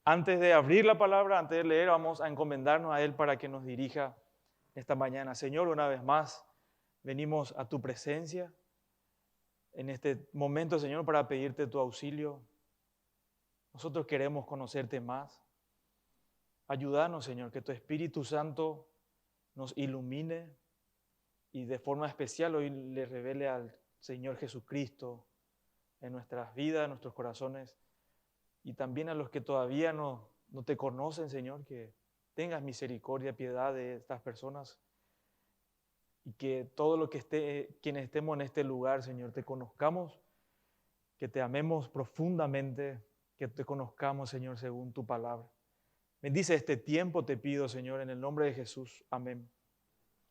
Antes de abrir la palabra, antes de leer, vamos a encomendarnos a Él para que nos dirija esta mañana. Señor, una vez más, venimos a tu presencia en este momento, Señor, para pedirte tu auxilio. Nosotros queremos conocerte más. Ayúdanos, Señor, que tu Espíritu Santo nos ilumine y de forma especial hoy le revele al Señor Jesucristo en nuestras vidas, en nuestros corazones, y también a los que todavía no te conocen, Señor, que tengas misericordia, piedad de estas personas y que todo lo que quienes estemos en este lugar, Señor, te conozcamos, que te amemos profundamente, que te conozcamos, Señor, según tu palabra. Bendice este tiempo, te pido, Señor, en el nombre de Jesús. Amén.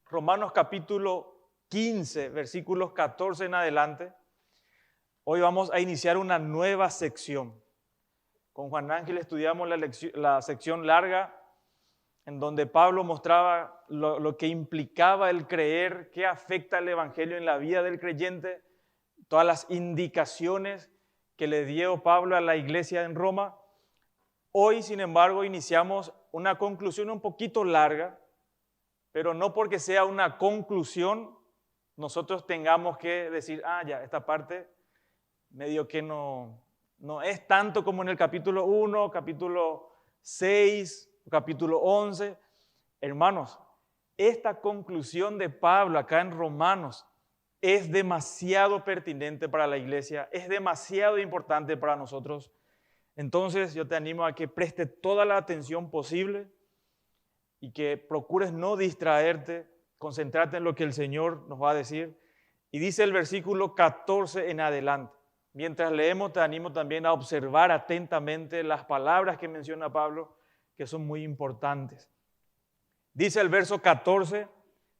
Romanos capítulo 15, versículos 14 en adelante. Hoy vamos a iniciar una nueva sección. Con Juan Ángel estudiamos la sección larga en donde Pablo mostraba lo que implicaba el creer, qué afecta el Evangelio en la vida del creyente, todas las indicaciones que le dio Pablo a la iglesia en Roma. Hoy, sin embargo, iniciamos una conclusión un poquito larga, pero no porque sea una conclusión nosotros tengamos que decir, ya, esta parte medio que no es tanto como en el capítulo 1, capítulo 6, capítulo 11. Hermanos, esta conclusión de Pablo acá en Romanos es demasiado pertinente para la iglesia, es demasiado importante para nosotros. Entonces yo te animo a que preste toda la atención posible y que procures no distraerte, concentrarte en lo que el Señor nos va a decir. Y dice el versículo 14 en adelante. Mientras leemos, te animo también a observar atentamente las palabras que menciona Pablo, que son muy importantes. Dice el verso 14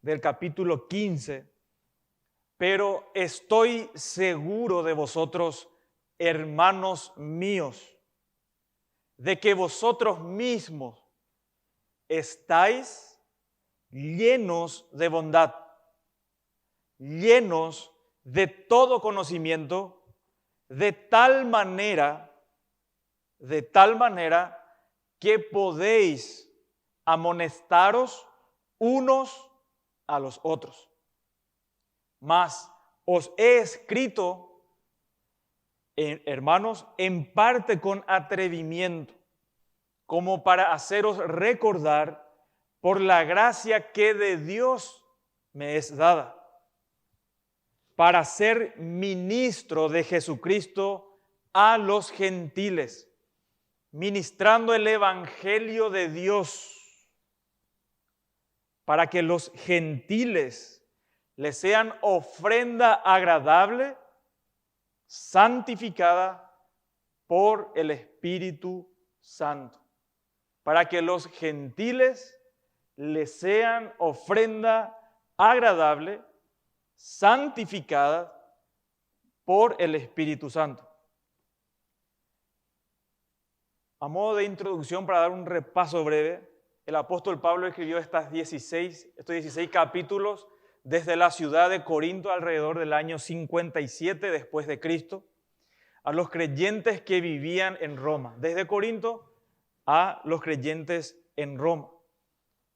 del capítulo 15, pero estoy seguro de vosotros, hermanos míos, de que vosotros mismos estáis llenos de bondad, llenos de todo conocimiento, de tal manera que podéis amonestaros unos a los otros. Mas os he escrito, hermanos, en parte con atrevimiento, como para haceros recordar por la gracia que de Dios me es dada, para ser ministro de Jesucristo a los gentiles, ministrando el evangelio de Dios, para que los gentiles les sean ofrenda agradable, santificada por el Espíritu Santo. Para que los gentiles les sean ofrenda agradable, santificada por el Espíritu Santo. A modo de introducción, para dar un repaso breve, el apóstol Pablo escribió estos 16 capítulos desde la ciudad de Corinto alrededor del año 57 después de Cristo, a los creyentes que vivían en Roma, desde Corinto a los creyentes en Roma.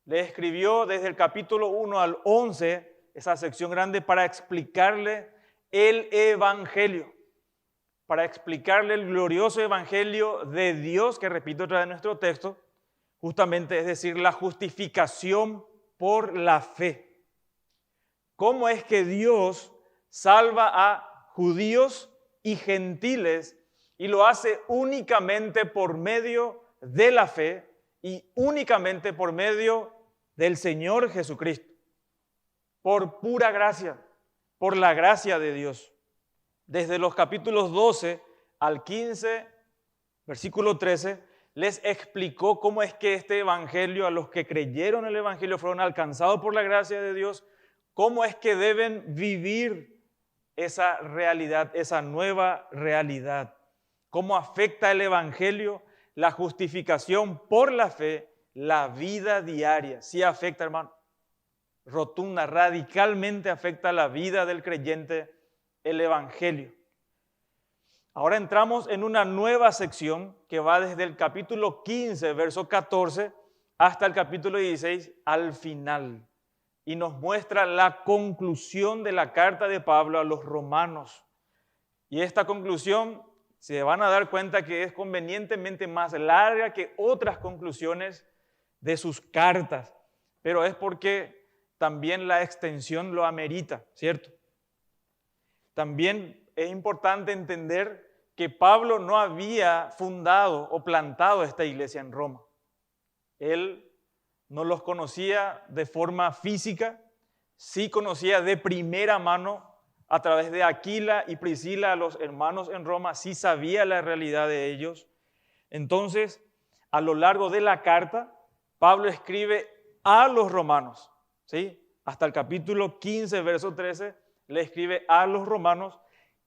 Le escribió desde el capítulo 1 al 11, esa sección grande, para explicarle el Evangelio, para explicarle el glorioso Evangelio de Dios, que repito otra vez nuestro texto, justamente es decir, la justificación por la fe. ¿Cómo es que Dios salva a judíos y gentiles y lo hace únicamente por medio de la fe y únicamente por medio del Señor Jesucristo? Por pura gracia, por la gracia de Dios. Desde los capítulos 12 al 15, versículo 13, les explicó cómo es que este evangelio, a los que creyeron el evangelio fueron alcanzados por la gracia de Dios, cómo es que deben vivir esa realidad, esa nueva realidad. Cómo afecta el evangelio, la justificación por la fe, la vida diaria. Sí afecta, hermano. rotunda, radicalmente afecta la vida del creyente, el Evangelio. Ahora entramos en una nueva sección que va desde el capítulo 15, verso 14, hasta el capítulo 16, al final. Y nos muestra la conclusión de la carta de Pablo a los romanos. Y esta conclusión se van a dar cuenta que es convenientemente más larga que otras conclusiones de sus cartas, pero es porque también la extensión lo amerita, ¿cierto? También es importante entender que Pablo no había fundado o plantado esta iglesia en Roma. Él no los conocía de forma física, sí conocía de primera mano a través de Aquila y Priscila a los hermanos en Roma, sí sabía la realidad de ellos. Entonces, a lo largo de la carta, Pablo escribe a los romanos, ¿sí? Hasta el capítulo 15, verso 13, le escribe a los romanos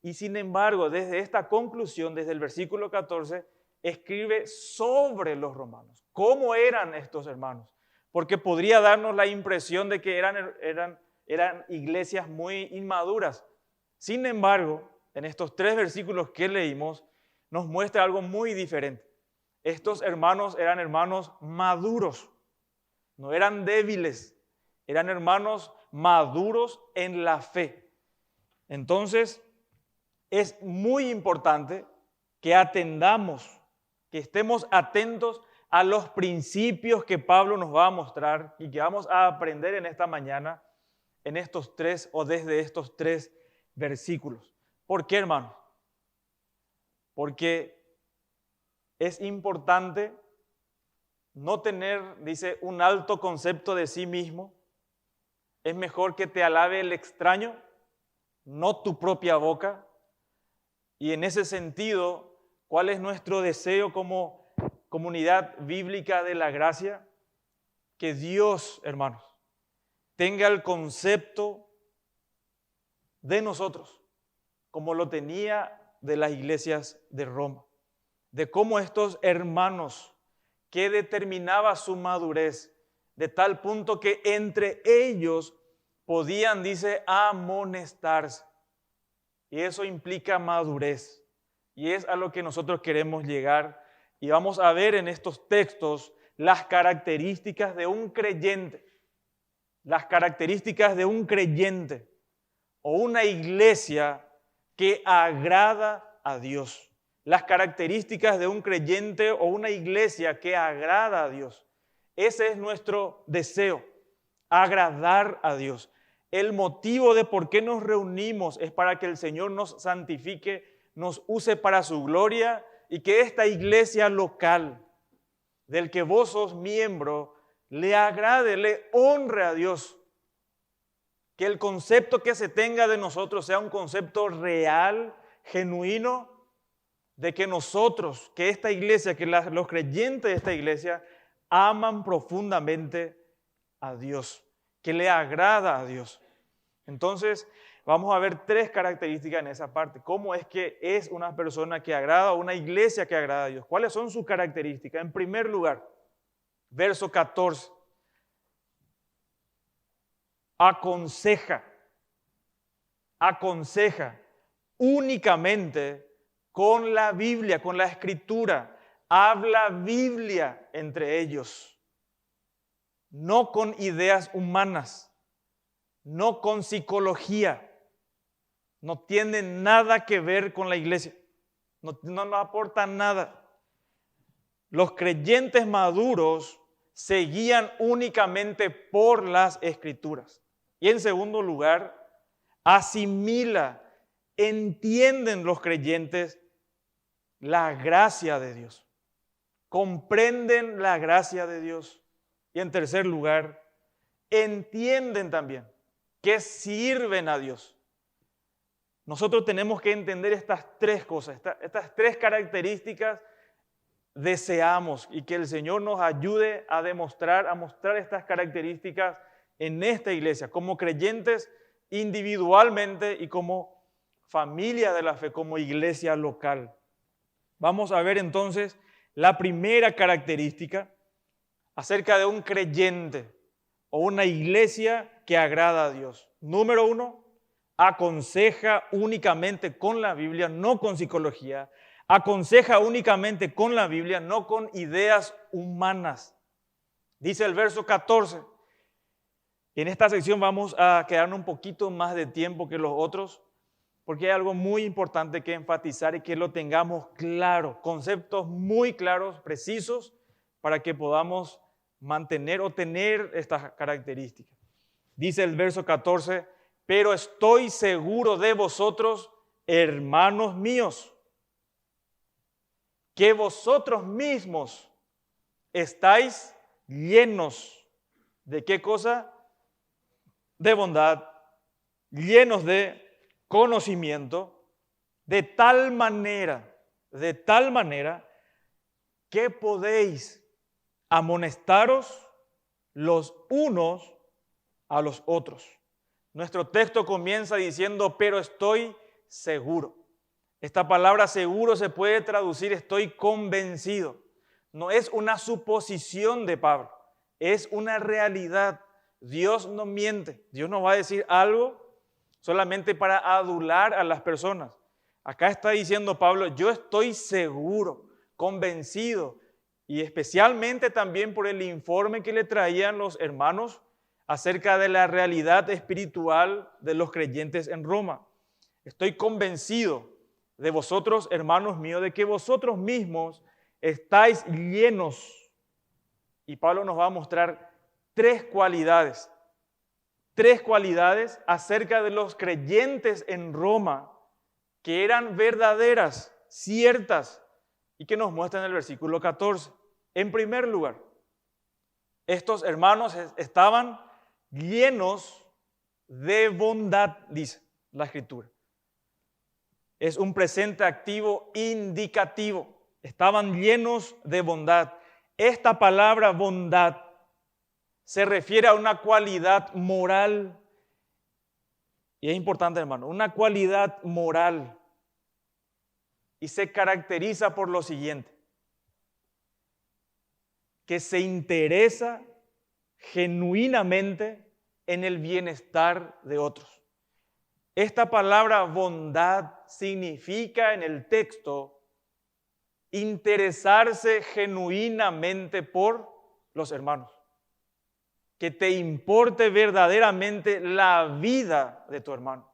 y sin embargo, desde esta conclusión, desde el versículo 14, escribe sobre los romanos. ¿Cómo eran estos hermanos? Porque podría darnos la impresión de que eran iglesias muy inmaduras. Sin embargo, en estos 3 versículos que leímos, nos muestra algo muy diferente. Estos hermanos eran hermanos maduros, no eran débiles, eran hermanos maduros en la fe. Entonces, es muy importante que atendamos, que estemos atentos a los principios que Pablo nos va a mostrar y que vamos a aprender en esta mañana, en estos 3 o desde estos 3 versículos. ¿Por qué, hermano? Porque es importante no tener, dice, un alto concepto de sí mismo. Es mejor que te alabe el extraño, no tu propia boca. Y en ese sentido, ¿cuál es nuestro deseo como comunidad bíblica de la gracia? Que Dios, hermanos, tenga el concepto de nosotros, como lo tenía de las iglesias de Roma, de cómo estos hermanos que determinaba su madurez, de tal punto que entre ellos podían, dice, amonestarse. Y eso implica madurez. Y es a lo que nosotros queremos llegar. Y vamos a ver en estos textos las características de un creyente. Las características de un creyente o una iglesia que agrada a Dios. Las características de un creyente o una iglesia que agrada a Dios. Ese es nuestro deseo, agradar a Dios. El motivo de por qué nos reunimos es para que el Señor nos santifique, nos use para su gloria y que esta iglesia local, del que vos sos miembro, le agrade, le honre a Dios. Que el concepto que se tenga de nosotros sea un concepto real, genuino, de que nosotros, que esta iglesia, que los creyentes de esta iglesia aman profundamente a Dios, que le agrada a Dios. Entonces, vamos a ver 3 características en esa parte. ¿Cómo es que es una persona que agrada o una iglesia que agrada a Dios? ¿Cuáles son sus características? En primer lugar, verso 14. Aconseja únicamente con la Biblia, con la Escritura. Habla Biblia entre ellos, no con ideas humanas, no con psicología. No tiene nada que ver con la iglesia, no nos aporta nada. Los creyentes maduros se guían únicamente por las Escrituras. Y en segundo lugar, entienden los creyentes la gracia de Dios. Comprenden la gracia de Dios. Y en tercer lugar, entienden también que sirven a Dios. Nosotros tenemos que entender estas 3 cosas, estas 3 características. Deseamos y que el Señor nos ayude a mostrar estas características en esta iglesia, como creyentes individualmente y como familia de la fe, como iglesia local. Vamos a ver entonces la primera característica acerca de un creyente o una iglesia que agrada a Dios. Número 1, aconseja únicamente con la Biblia, no con psicología. Aconseja únicamente con la Biblia, no con ideas humanas. Dice el verso 14. En esta sección vamos a quedarnos un poquito más de tiempo que los otros, porque hay algo muy importante que enfatizar y que lo tengamos claro, conceptos muy claros, precisos, para que podamos mantener o tener estas características. Dice el verso 14, pero estoy seguro de vosotros, hermanos míos, que vosotros mismos estáis llenos de ¿qué cosa? De bondad, llenos de conocimiento, de tal manera que podéis amonestaros los unos a los otros. Nuestro texto comienza diciendo, pero estoy seguro. Esta palabra seguro se puede traducir estoy convencido. No es una suposición de Pablo, es una realidad. Dios no miente, Dios no va a decir algo solamente para adular a las personas. Acá está diciendo Pablo, yo estoy seguro, convencido, y especialmente también por el informe que le traían los hermanos acerca de la realidad espiritual de los creyentes en Roma. Estoy convencido de vosotros, hermanos míos, de que vosotros mismos estáis llenos. Y Pablo nos va a mostrar tres cualidades acerca de los creyentes en Roma que eran verdaderas, ciertas, y que nos muestra en el versículo 14. En primer lugar, estos hermanos estaban llenos de bondad, dice la Escritura. Es un presente activo indicativo. Estaban llenos de bondad. Esta palabra bondad se refiere a una cualidad moral. Y es importante, hermano, una cualidad moral. Y se caracteriza por lo siguiente: que se interesa genuinamente en el bienestar de otros. Esta palabra bondad significa en el texto interesarse genuinamente por los hermanos. Que te importe verdaderamente la vida de tu hermano.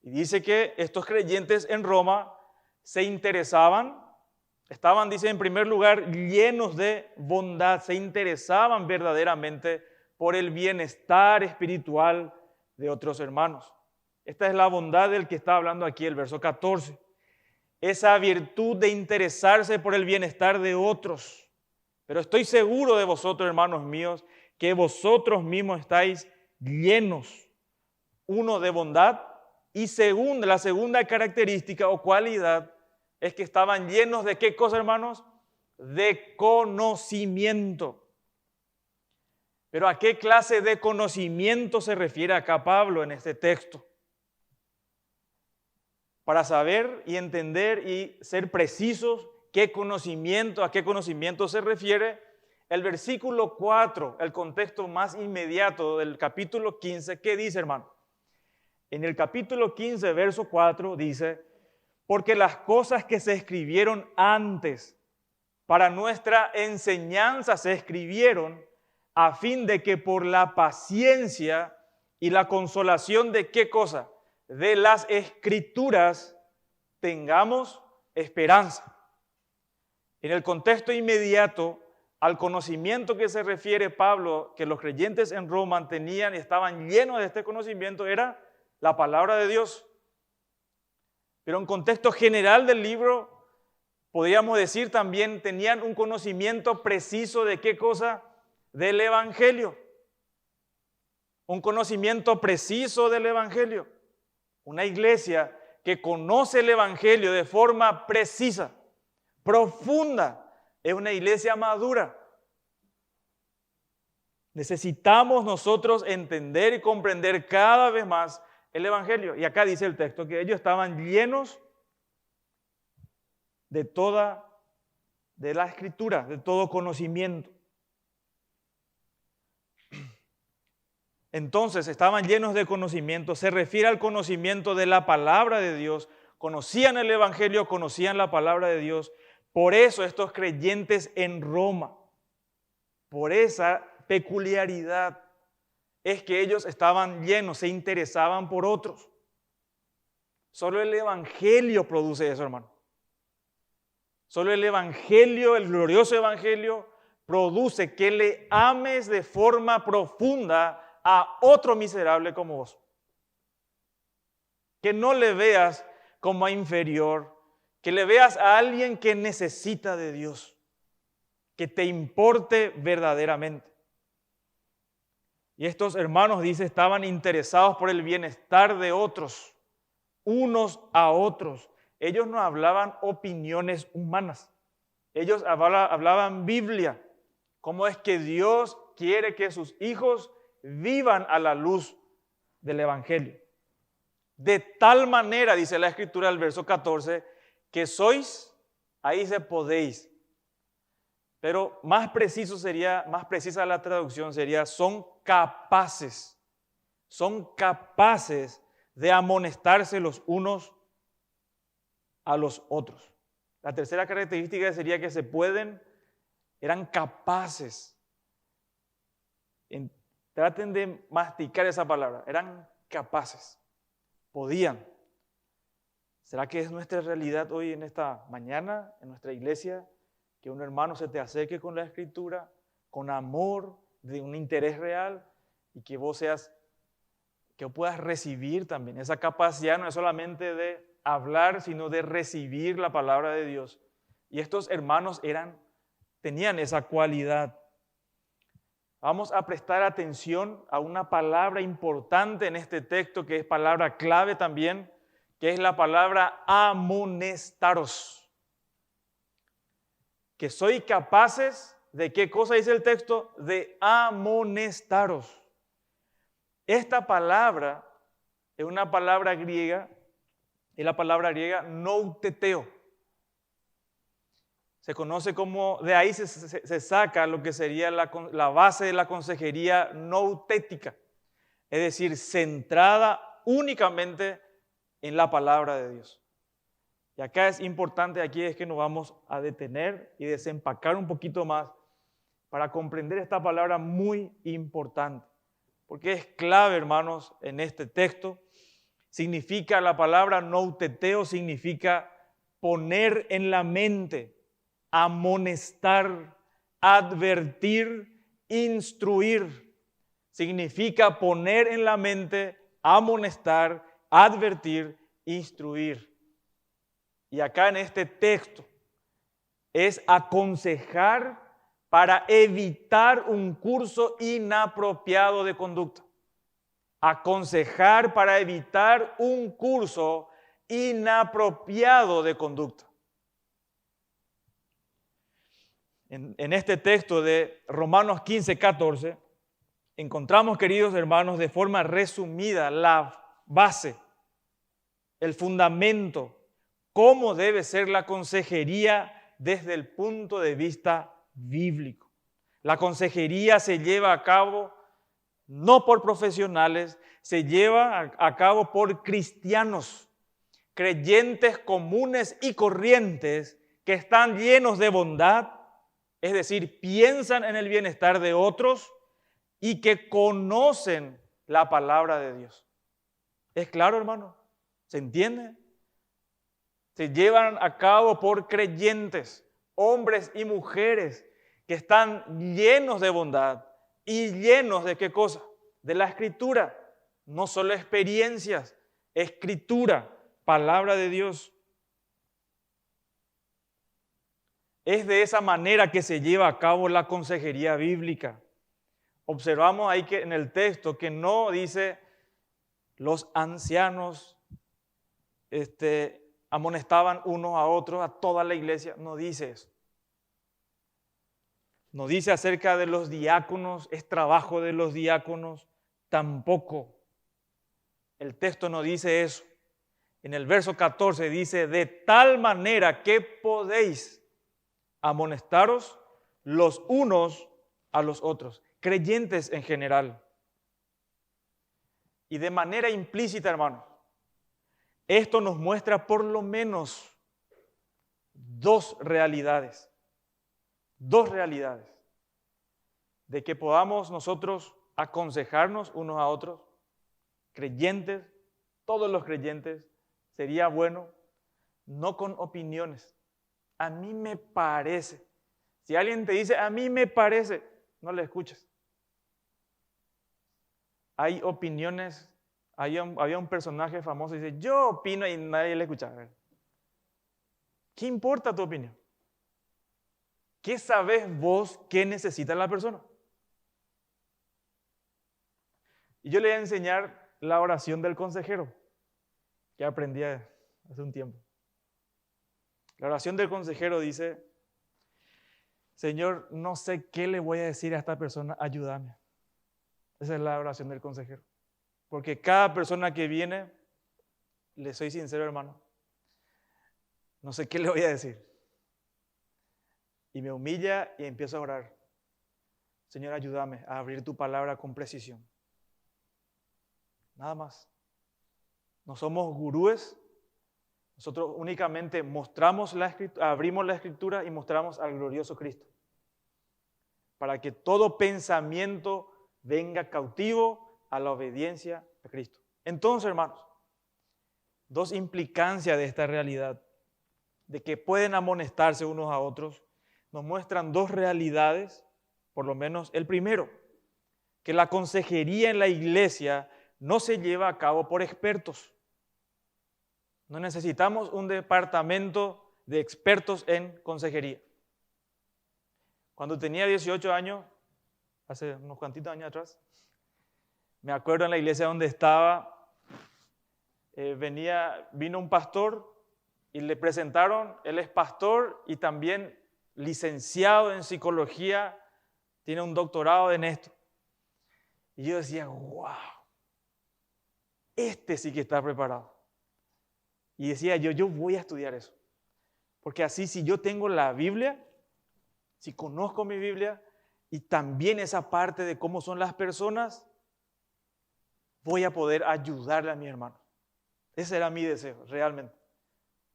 Y dice que estos creyentes en Roma se interesaban, estaban, dice en primer lugar, llenos de bondad, se interesaban verdaderamente por el bienestar espiritual de otros hermanos. Esta es la bondad del que está hablando aquí el verso 14. Esa virtud de interesarse por el bienestar de otros. Pero estoy seguro de vosotros, hermanos míos, que vosotros mismos estáis llenos, uno, de bondad, y segundo, la segunda característica o cualidad es que estaban llenos de ¿qué cosa, hermanos? De conocimiento. Pero ¿a qué clase de conocimiento se refiere acá Pablo en este texto? Para saber y entender y ser precisos a qué conocimiento se refiere, el versículo 4, el contexto más inmediato del capítulo 15, ¿qué dice, hermano? En el capítulo 15, verso 4 dice, porque las cosas que se escribieron antes para nuestra enseñanza se escribieron a fin de que por la paciencia y la consolación de ¿qué cosa? De las Escrituras tengamos esperanza. En el contexto inmediato, al conocimiento que se refiere Pablo, que los creyentes en Roma tenían y estaban llenos de este conocimiento, era la palabra de Dios. Pero en contexto general del libro, podríamos decir también, tenían un conocimiento preciso de ¿qué cosa? Del Evangelio. Un conocimiento preciso del Evangelio. Una iglesia que conoce el Evangelio de forma precisa, profunda, es una iglesia madura. Necesitamos nosotros entender y comprender cada vez más el Evangelio. Y acá dice el texto que ellos estaban llenos de la Escritura, de todo conocimiento. Entonces estaban llenos de conocimiento, se refiere al conocimiento de la palabra de Dios, conocían el Evangelio, conocían la palabra de Dios. Por eso estos creyentes en Roma, por esa peculiaridad, es que ellos estaban llenos, se interesaban por otros. Solo el Evangelio produce eso, hermano. Solo el Evangelio, el glorioso Evangelio, produce que le ames de forma profunda a otro miserable como vos. Que no le veas como a inferior, que le veas a alguien que necesita de Dios, que te importe verdaderamente. Y estos hermanos, dice, estaban interesados por el bienestar de otros, unos a otros. Ellos no hablaban opiniones humanas, ellos hablaban Biblia. ¿Cómo es que Dios quiere que sus hijos vivan a la luz del Evangelio? De tal manera, dice la Escritura del verso 14, que sois, ahí dice podéis, pero más preciso sería, más precisa la traducción sería, son capaces de amonestarse los unos a los otros. La tercera característica sería que eran capaces. Traten de masticar esa palabra, eran capaces, podían. ¿Será que es nuestra realidad hoy en esta mañana, en nuestra iglesia, que un hermano se te acerque con la Escritura, con amor, de un interés real, y que que puedas recibir también? Esa capacidad no es solamente de hablar, sino de recibir la palabra de Dios. Y estos hermanos tenían esa cualidad. Vamos a prestar atención a una palabra importante en este texto, que es palabra clave también, que es la palabra amonestaros. Que soy capaces de, ¿qué cosa dice el texto? De amonestaros. Esta palabra es una palabra griega, es la palabra griega nouteteo. Se conoce como, de ahí se saca lo que sería la base de la consejería noutética, es decir, centrada únicamente en la palabra de Dios. Y acá es importante, aquí es que nos vamos a detener y desempacar un poquito más para comprender esta palabra muy importante, porque es clave, hermanos, en este texto. Significa, la palabra nouteteo significa poner en la mente, amonestar, advertir, instruir. Significa poner en la mente, amonestar, advertir, instruir. Y acá en este texto es aconsejar para evitar un curso inapropiado de conducta. Aconsejar para evitar un curso inapropiado de conducta. En este texto de Romanos 15, 14, encontramos, queridos hermanos, de forma resumida la base, el fundamento, cómo debe ser la consejería desde el punto de vista bíblico. La consejería se lleva a cabo no por profesionales, se lleva a cabo por cristianos, creyentes comunes y corrientes que están llenos de bondad, es decir, piensan en el bienestar de otros y que conocen la palabra de Dios. ¿Es claro, hermano? ¿Se entiende? Se llevan a cabo por creyentes, hombres y mujeres que están llenos de bondad y llenos de ¿qué cosa? De la Escritura. No solo experiencias, Escritura, palabra de Dios. Es de esa manera que se lleva a cabo la consejería bíblica. Observamos ahí que en el texto que no dice los ancianos amonestaban unos a otros, a toda la iglesia. No dice eso. No dice acerca de los diáconos, es trabajo de los diáconos, tampoco. El texto no dice eso. En el verso 14 dice, de tal manera que podéis amonestaros los unos a los otros, creyentes en general. Y de manera implícita, hermano, esto nos muestra por lo menos dos realidades de que podamos nosotros aconsejarnos unos a otros, creyentes, todos los creyentes, sería bueno, no con opiniones. A mí me parece. Si alguien te dice, a mí me parece, no le escuches. Hay opiniones, había un personaje famoso que dice, yo opino y nadie le escucha. A ver, ¿qué importa tu opinión? ¿Qué sabes vos que necesita la persona? Y yo le voy a enseñar la oración del consejero, que aprendí hace un tiempo. La oración del consejero dice, Señor, no sé qué le voy a decir a esta persona, ayúdame. Esa es la oración del consejero. Porque cada persona que viene, le soy sincero, hermano, no sé qué le voy a decir. Y me humilla y empiezo a orar. Señor, ayúdame a abrir tu palabra con precisión. Nada más. No somos gurúes. Nosotros únicamente mostramos la escritura, abrimos la escritura y mostramos al glorioso Cristo. Para que todo pensamiento venga cautivo a la obediencia a Cristo. Entonces, hermanos, dos implicancias de esta realidad, de que pueden amonestarse unos a otros, nos muestran dos realidades, por lo menos el primero, que la consejería en la iglesia no se lleva a cabo por expertos. No necesitamos un departamento de expertos en consejería. Cuando tenía 18 años, hace unos cuantitos años atrás, me acuerdo en la iglesia donde estaba, vino un pastor y le presentaron, él es pastor y también licenciado en psicología, tiene un doctorado en esto. Y yo decía, wow, este sí que está preparado. Y decía yo voy a estudiar eso. Porque así si yo tengo la Biblia, si conozco mi Biblia y también esa parte de cómo son las personas, voy a poder ayudarle a mi hermano. Ese era mi deseo, realmente.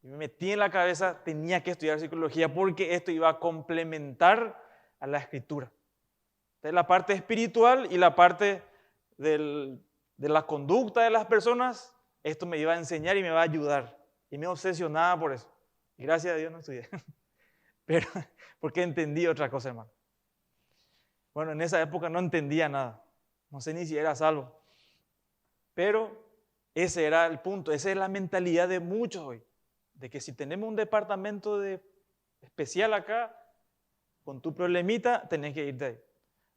Y me metí en la cabeza, tenía que estudiar psicología porque esto iba a complementar a la escritura. Entonces, la parte espiritual y la parte de la conducta de las personas, esto me iba a enseñar y me va a ayudar. Y me obsesionaba por eso. Y gracias a Dios no estudié. Pero porque entendí otra cosa, hermano. Bueno, en esa época no entendía nada. No sé ni si era salvo. Pero ese era el punto. Esa es la mentalidad de muchos hoy. De que si tenemos un departamento especial acá, con tu problemita, tenés que irte ahí.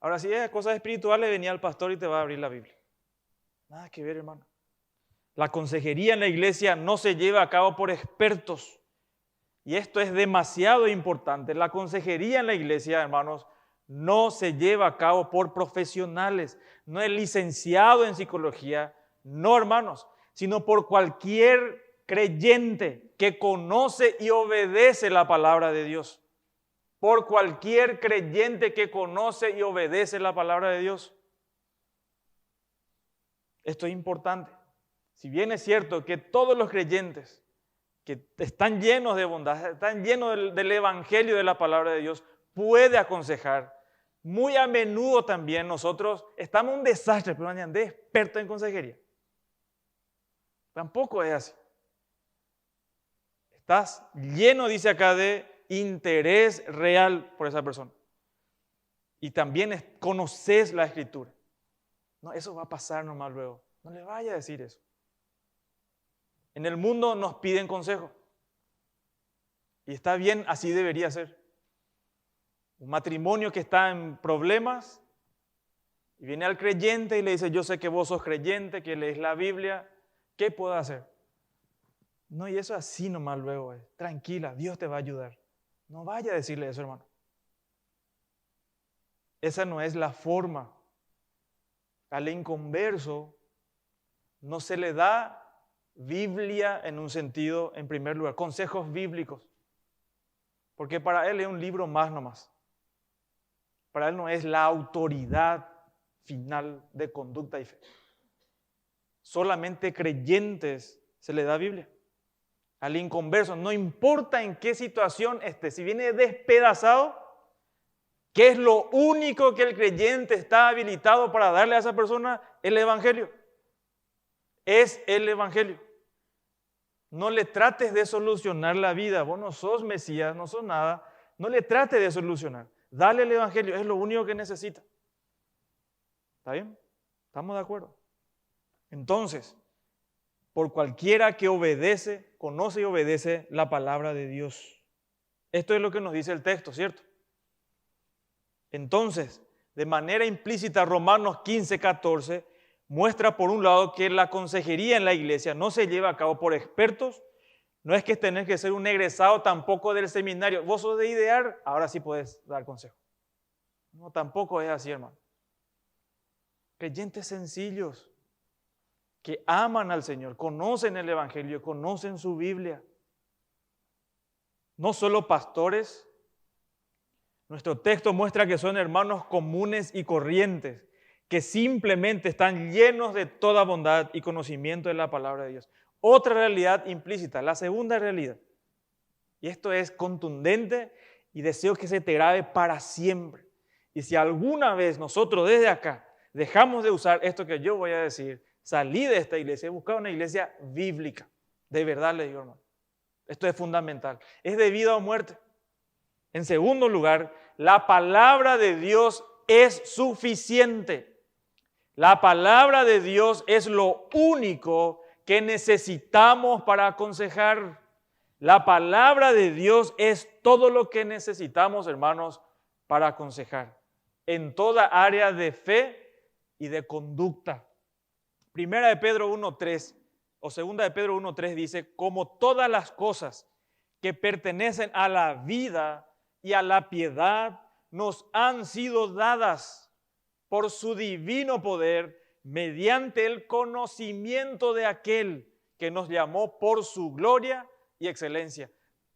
Ahora, si es cosas espirituales, venía el pastor y te va a abrir la Biblia. Nada que ver, hermano. La consejería en la iglesia no se lleva a cabo por expertos. Y esto es demasiado importante. La consejería en la iglesia, hermanos, no se lleva a cabo por profesionales. No es licenciado en psicología. No, hermanos, sino por cualquier creyente que conoce y obedece la palabra de Dios. Por cualquier creyente que conoce y obedece la palabra de Dios. Esto es importante. Si bien es cierto que todos los creyentes que están llenos de bondad, están llenos del evangelio de la palabra de Dios, puede aconsejar. Muy a menudo también nosotros estamos un desastre, pero de experto en consejería. Tampoco es así. Estás lleno, dice acá, de interés real por esa persona. Y también conoces la escritura. No, eso va a pasar nomás luego. No le vaya a decir eso. En el mundo nos piden consejo. Y está bien, así debería ser. Un matrimonio que está en problemas y viene al creyente y le dice, yo sé que vos sos creyente, que lees la Biblia, ¿qué puedo hacer? No, y eso así nomás luego es. Tranquila, Dios te va a ayudar. No vaya a decirle eso, hermano. Esa no es la forma. Al inconverso no se le da Biblia en un sentido, en primer lugar, consejos bíblicos. Porque para él es un libro más nomás. Para él no es la autoridad final de conducta y fe. Solamente creyentes se le da Biblia. Al inconverso, no importa en qué situación esté, si viene despedazado, ¿qué es lo único que el creyente está habilitado para darle a esa persona? El Evangelio. Es el Evangelio. No le trates de solucionar la vida. Vos no sos Mesías, no sos nada. No le trates de solucionar. Dale el Evangelio, es lo único que necesita. ¿Está bien? ¿Estamos de acuerdo? Entonces, por cualquiera que obedece, conoce y obedece la palabra de Dios. Esto es lo que nos dice el texto, ¿cierto? Entonces, de manera implícita, Romanos 15:14 muestra por un lado que la consejería en la iglesia no se lleva a cabo por expertos. No es que tenés que ser un egresado tampoco del seminario. Vos sos de idear, ahora sí podés dar consejo. No, tampoco es así, hermano. Creyentes sencillos que aman al Señor, conocen el Evangelio, conocen su Biblia. No solo pastores. Nuestro texto muestra que son hermanos comunes y corrientes, que simplemente están llenos de toda bondad y conocimiento de la palabra de Dios. Otra realidad implícita, la segunda realidad. Y esto es contundente y deseo que se te grabe para siempre. Y si alguna vez nosotros desde acá dejamos de usar esto que yo voy a decir, salí de esta iglesia y buscar una iglesia bíblica. De verdad les digo, hermano. Esto es fundamental. Es de vida o muerte. En segundo lugar, la palabra de Dios es suficiente. La palabra de Dios es lo único que necesitamos para aconsejar. La palabra de Dios es todo lo que necesitamos, hermanos, para aconsejar en toda área de fe y de conducta. Primera de Pedro 1:3 o segunda de Pedro 1:3 dice, como todas las cosas que pertenecen a la vida y a la piedad nos han sido dadas por su divino poder mediante el conocimiento de aquel que nos llamó por su gloria y excelencia.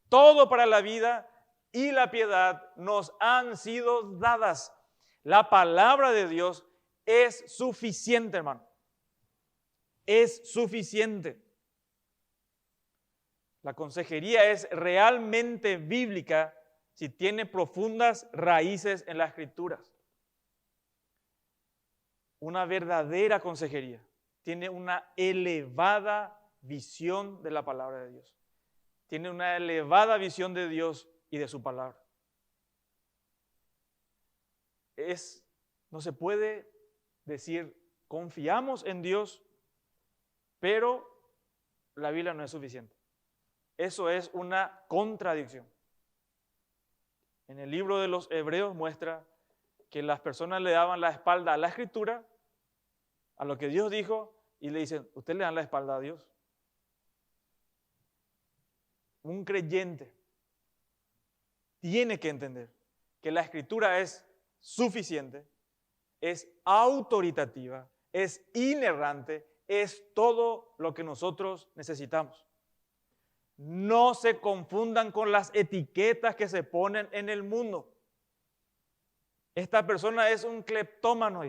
Todo para la vida y la piedad nos han sido dadas. La palabra de Dios es suficiente, hermano. Es suficiente. La consejería es realmente bíblica si tiene profundas raíces en las Escrituras. Una verdadera consejería tiene una elevada visión de la palabra de Dios. Tiene una elevada visión de Dios y de su palabra. No se puede decir, confiamos en Dios, pero la Biblia no es suficiente. Eso es una contradicción. En el libro de los Hebreos muestra que las personas le daban la espalda a la Escritura, a lo que Dios dijo, y le dicen, ¿usted le dan la espalda a Dios? Un creyente tiene que entender que la Escritura es suficiente, es autoritativa, es inerrante, es todo lo que nosotros necesitamos. No se confundan con las etiquetas que se ponen en el mundo. Esta persona es un cleptómano.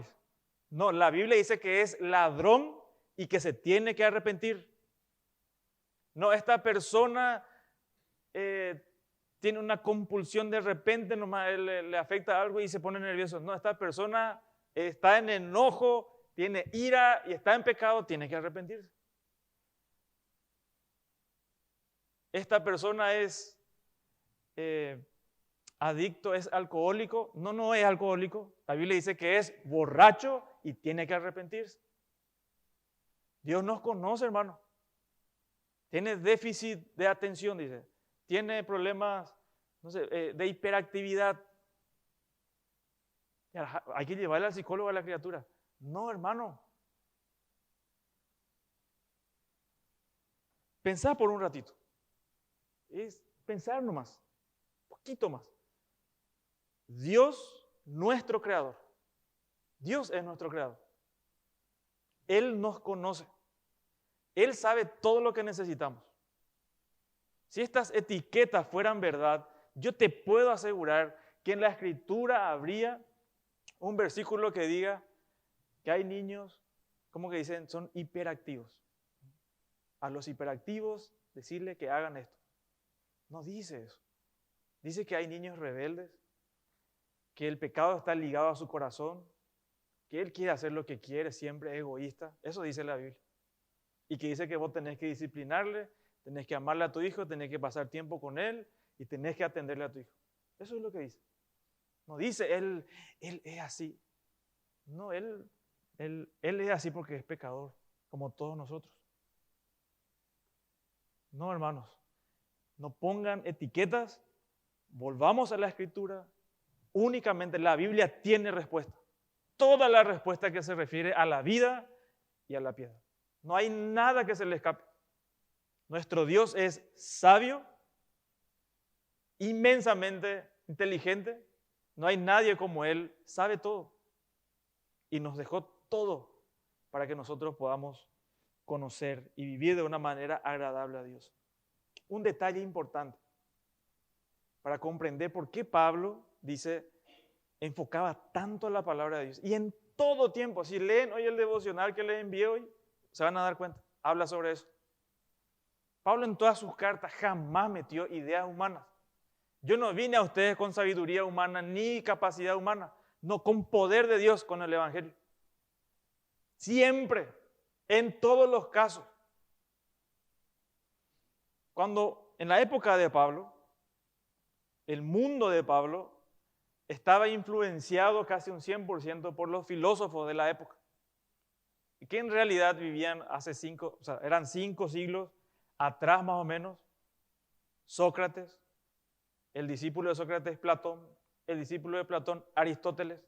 No, la Biblia dice que es ladrón y que se tiene que arrepentir. No, esta persona tiene una compulsión de repente, nomás le afecta algo y se pone nervioso. No, esta persona está en enojo, tiene ira y está en pecado, tiene que arrepentirse. Esta persona es adicto, es alcohólico. No, no es alcohólico. La Biblia dice que es borracho y tiene que arrepentirse. Dios nos conoce, hermano. Tiene déficit de atención, dice. Tiene problemas, no sé, de hiperactividad. Hay que llevarle al psicólogo a la criatura. No, hermano. Pensá por un ratito. Es pensar nomás, poquito más. Dios, nuestro creador. Dios es nuestro creador. Él nos conoce. Él sabe todo lo que necesitamos. Si estas etiquetas fueran verdad, yo te puedo asegurar que en la Escritura habría un versículo que diga que hay niños ¿cómo que dicen? Son hiperactivos. A los hiperactivos decirle que hagan esto. No dice eso. Dice que hay niños rebeldes, que el pecado está ligado a su corazón, que él quiere hacer lo que quiere, siempre es egoísta. Eso dice la Biblia. Y que dice que vos tenés que disciplinarle, tenés que amarle a tu hijo, tenés que pasar tiempo con él y tenés que atenderle a tu hijo. Eso es lo que dice. No dice él es así. No, él es así porque es pecador, como todos nosotros. No, hermanos, no pongan etiquetas, volvamos a la Escritura. Únicamente la Biblia tiene respuesta. Toda la respuesta que se refiere a la vida y a la piedad. No hay nada que se le escape. Nuestro Dios es sabio, inmensamente inteligente. No hay nadie como Él, sabe todo. Y nos dejó todo para que nosotros podamos conocer y vivir de una manera agradable a Dios. Un detalle importante para comprender por qué Pablo enfocaba tanto la palabra de Dios. Y en todo tiempo, si leen hoy el devocional que les envié hoy, se van a dar cuenta, habla sobre eso. Pablo en todas sus cartas jamás metió ideas humanas. Yo no vine a ustedes con sabiduría humana ni capacidad humana, no, con poder de Dios, con el Evangelio. Siempre, en todos los casos. Cuando en la época de Pablo, el mundo de Pablo estaba influenciado casi un 100% por los filósofos de la época, que en realidad vivían eran 5 siglos atrás más o menos. Sócrates, el discípulo de Sócrates, Platón, el discípulo de Platón, Aristóteles,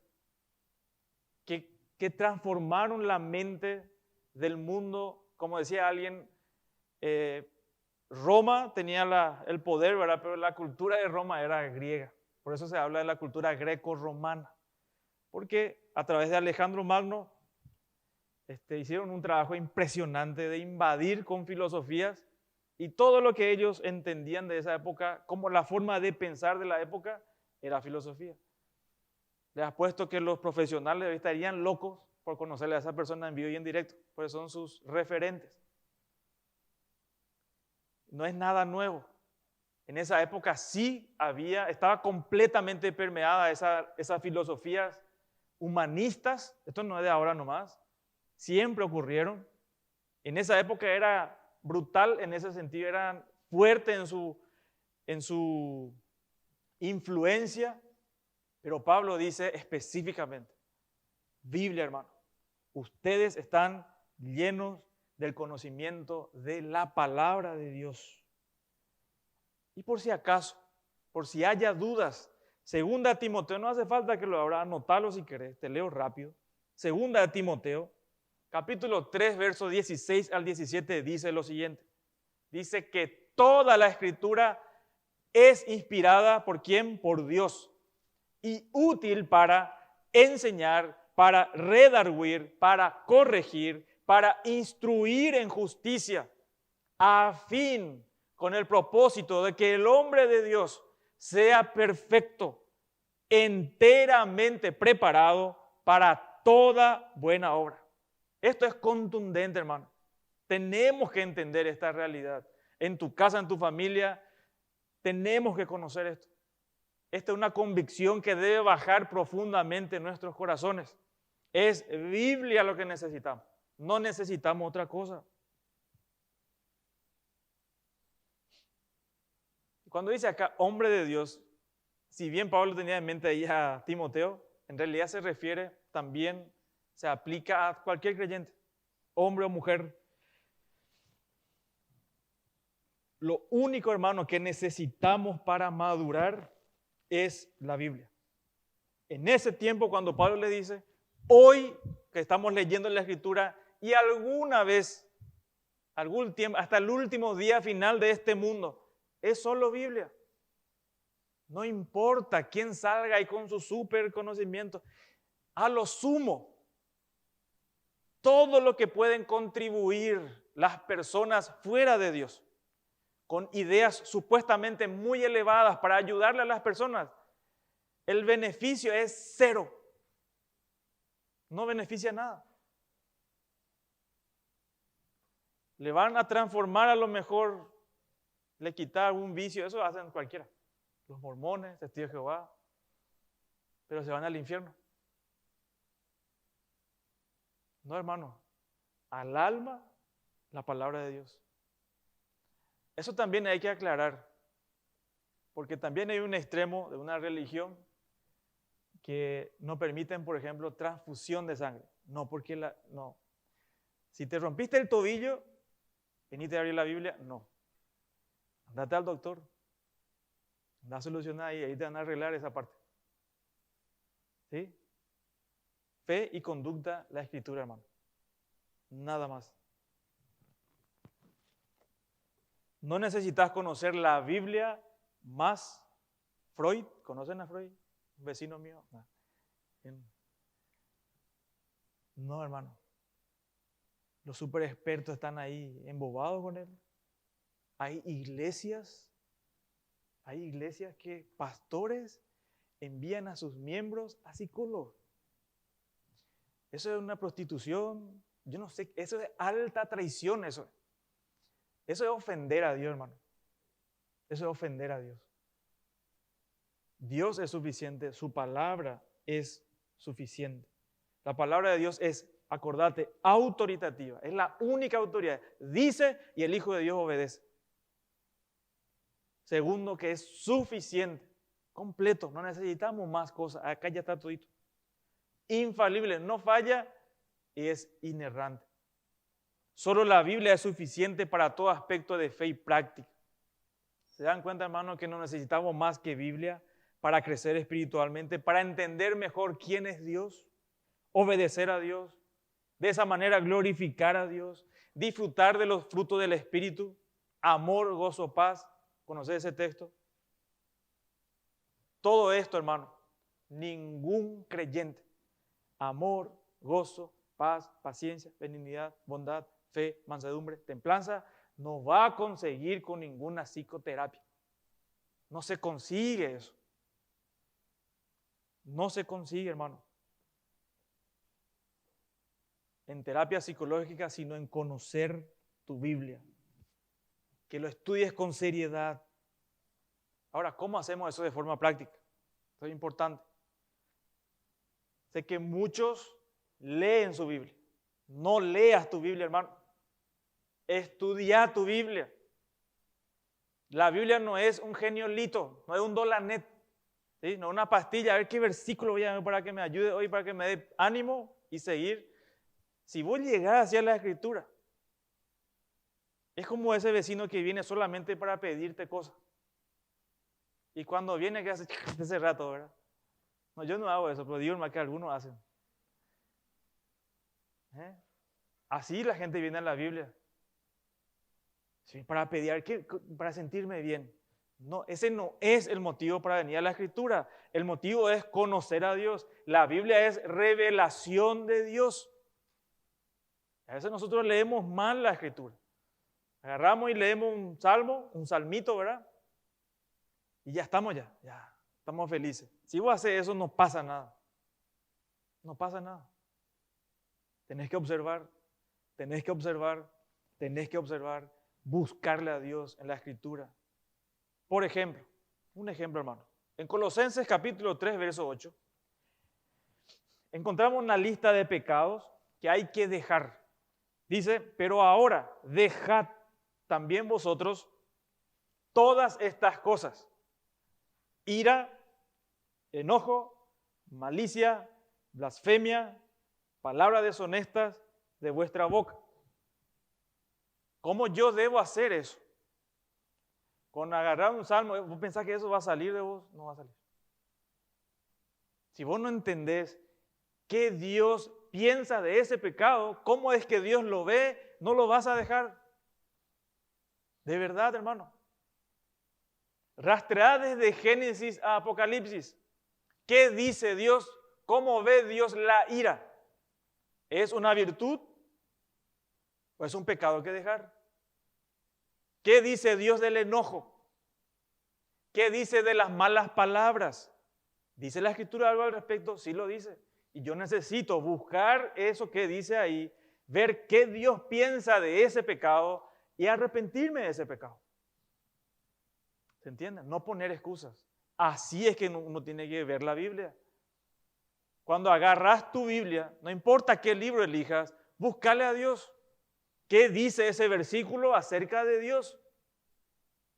que transformaron la mente del mundo. Como decía alguien, Roma tenía el poder, ¿verdad? Pero la cultura de Roma era griega. Por eso se habla de la cultura greco-romana. Porque a través de Alejandro Magno hicieron un trabajo impresionante de invadir con filosofías y todo lo que ellos entendían de esa época, como la forma de pensar de la época, era filosofía. Les apuesto que los profesionales estarían locos por conocerle a esa persona en vivo y en directo, porque son sus referentes. No es nada nuevo. En esa época sí estaba completamente permeada esas filosofías humanistas. Esto no es de ahora nomás. Siempre ocurrieron. En esa época era brutal en ese sentido, eran fuertes en su influencia. Pero Pablo dice específicamente, Biblia, hermano, ustedes están llenos del conocimiento de la palabra de Dios. Y por si acaso, por si haya dudas, segunda de Timoteo, no hace falta que lo abra, anotalo si querés, te leo rápido. Segunda de Timoteo, capítulo 3, versos 16 al 17, dice lo siguiente. Dice que toda la Escritura es inspirada ¿por quién? Por Dios. Y útil para enseñar, para redarguir, para corregir, para instruir en justicia, a fin, con el propósito de que el hombre de Dios sea perfecto, enteramente preparado para toda buena obra. Esto es contundente, hermano. Tenemos que entender esta realidad. En tu casa, en tu familia, tenemos que conocer esto. Esta es una convicción que debe bajar profundamente en nuestros corazones. Es Biblia lo que necesitamos. No necesitamos otra cosa. Cuando dice acá hombre de Dios, si bien Pablo tenía en mente ahí a Timoteo, en realidad se refiere también, se aplica a cualquier creyente, hombre o mujer. Lo único, hermano, que necesitamos para madurar es la Biblia. En ese tiempo, cuando Pablo le dice, hoy que estamos leyendo la Escritura y alguna vez, algún tiempo, hasta el último día final de este mundo, es solo Biblia. No importa quién salga ahí con su super conocimiento. A lo sumo, todo lo que pueden contribuir las personas fuera de Dios, con ideas supuestamente muy elevadas para ayudarle a las personas, el beneficio es cero. No beneficia nada. Le van a transformar a lo mejor, le quitar algún vicio, eso hacen cualquiera. Los mormones, testigos de Jehová, pero se van al infierno. No, hermano, al alma, la palabra de Dios. Eso también hay que aclarar, porque también hay un extremo de una religión que no permiten, por ejemplo, transfusión de sangre. No, porque no. Si te rompiste el tobillo, venite a abrir la Biblia, no. Andate al doctor. Anda a solucionar ahí te van a arreglar esa parte. ¿Sí? Fe y conducta, la Escritura, hermano. Nada más. No necesitas conocer la Biblia más Freud. ¿Conocen a Freud? Un vecino mío. No, hermano. Los super expertos están ahí embobados con él. Hay iglesias que pastores envían a sus miembros a psicólogos. Eso es una prostitución. Yo no sé, eso es alta traición, eso. Eso es ofender a Dios, hermano. Eso es ofender a Dios. Dios es suficiente, su palabra es suficiente. La palabra de Dios es, acordate, autoritativa. Es la única autoridad. Dice y el Hijo de Dios obedece. Segundo, que es suficiente, completo. No necesitamos más cosas. Acá ya está todito. Infalible, no falla y es inerrante. Solo la Biblia es suficiente para todo aspecto de fe y práctica. ¿Se dan cuenta, hermano, que no necesitamos más que Biblia para crecer espiritualmente, para entender mejor quién es Dios, obedecer a Dios, de esa manera glorificar a Dios, disfrutar de los frutos del Espíritu, amor, gozo, paz? ¿Conoces ese texto? Todo esto, hermano, ningún creyente, amor, gozo, paz, paciencia, benignidad, bondad, fe, mansedumbre, templanza, no va a conseguir con ninguna psicoterapia. No se consigue eso. No se consigue, hermano. En terapia psicológica, sino en conocer tu Biblia. Que lo estudies con seriedad. Ahora, ¿cómo hacemos eso de forma práctica? Eso es importante. Sé que muchos leen su Biblia. No leas tu Biblia, hermano. Estudia tu Biblia. La Biblia no es un geniolito, no es un dolanet, ¿sí? No es una pastilla, a ver qué versículo voy a ver para que me ayude hoy, para que me dé ánimo y seguir. Si vos llegás hacia la Escritura, es como ese vecino que viene solamente para pedirte cosas. Y cuando viene, ¿qué hace? Ese rato, ¿verdad? No, yo no hago eso, pero digo más que algunos hacen. Así la gente viene a la Biblia. Sí, para pedir, para sentirme bien. No, ese no es el motivo para venir a la Escritura. El motivo es conocer a Dios. La Biblia es revelación de Dios. A veces nosotros leemos mal la Escritura. Agarramos y leemos un salmo, un salmito, ¿verdad? Y ya estamos estamos felices. Si vos haces eso, no pasa nada. No pasa nada. Tenés que observar, tenés que observar, tenés que observar, buscarle a Dios en la Escritura. Por ejemplo, un ejemplo, hermano. En Colosenses capítulo 3, verso 8, encontramos una lista de pecados que hay que dejar. Dice, pero ahora dejad también vosotros todas estas cosas: ira, enojo, malicia, blasfemia, palabras deshonestas de vuestra boca. ¿Cómo yo debo hacer eso? Con agarrar un salmo, ¿vos pensás que eso va a salir de vos? No va a salir. Si vos no entendés qué Dios piensa de ese pecado, cómo es que Dios lo ve, no lo vas a dejar. De verdad, hermano. Rastread desde Génesis a Apocalipsis. ¿Qué dice Dios? ¿Cómo ve Dios la ira? ¿Es una virtud o es un pecado que dejar? ¿Qué dice Dios del enojo? ¿Qué dice de las malas palabras? ¿Dice la Escritura algo al respecto? Sí lo dice. Y yo necesito buscar eso que dice ahí, ver qué Dios piensa de ese pecado y arrepentirme de ese pecado. ¿Se entiende? No poner excusas. Así es que uno tiene que ver la Biblia. Cuando agarras tu Biblia, no importa qué libro elijas, búscale a Dios. ¿Qué dice ese versículo acerca de Dios?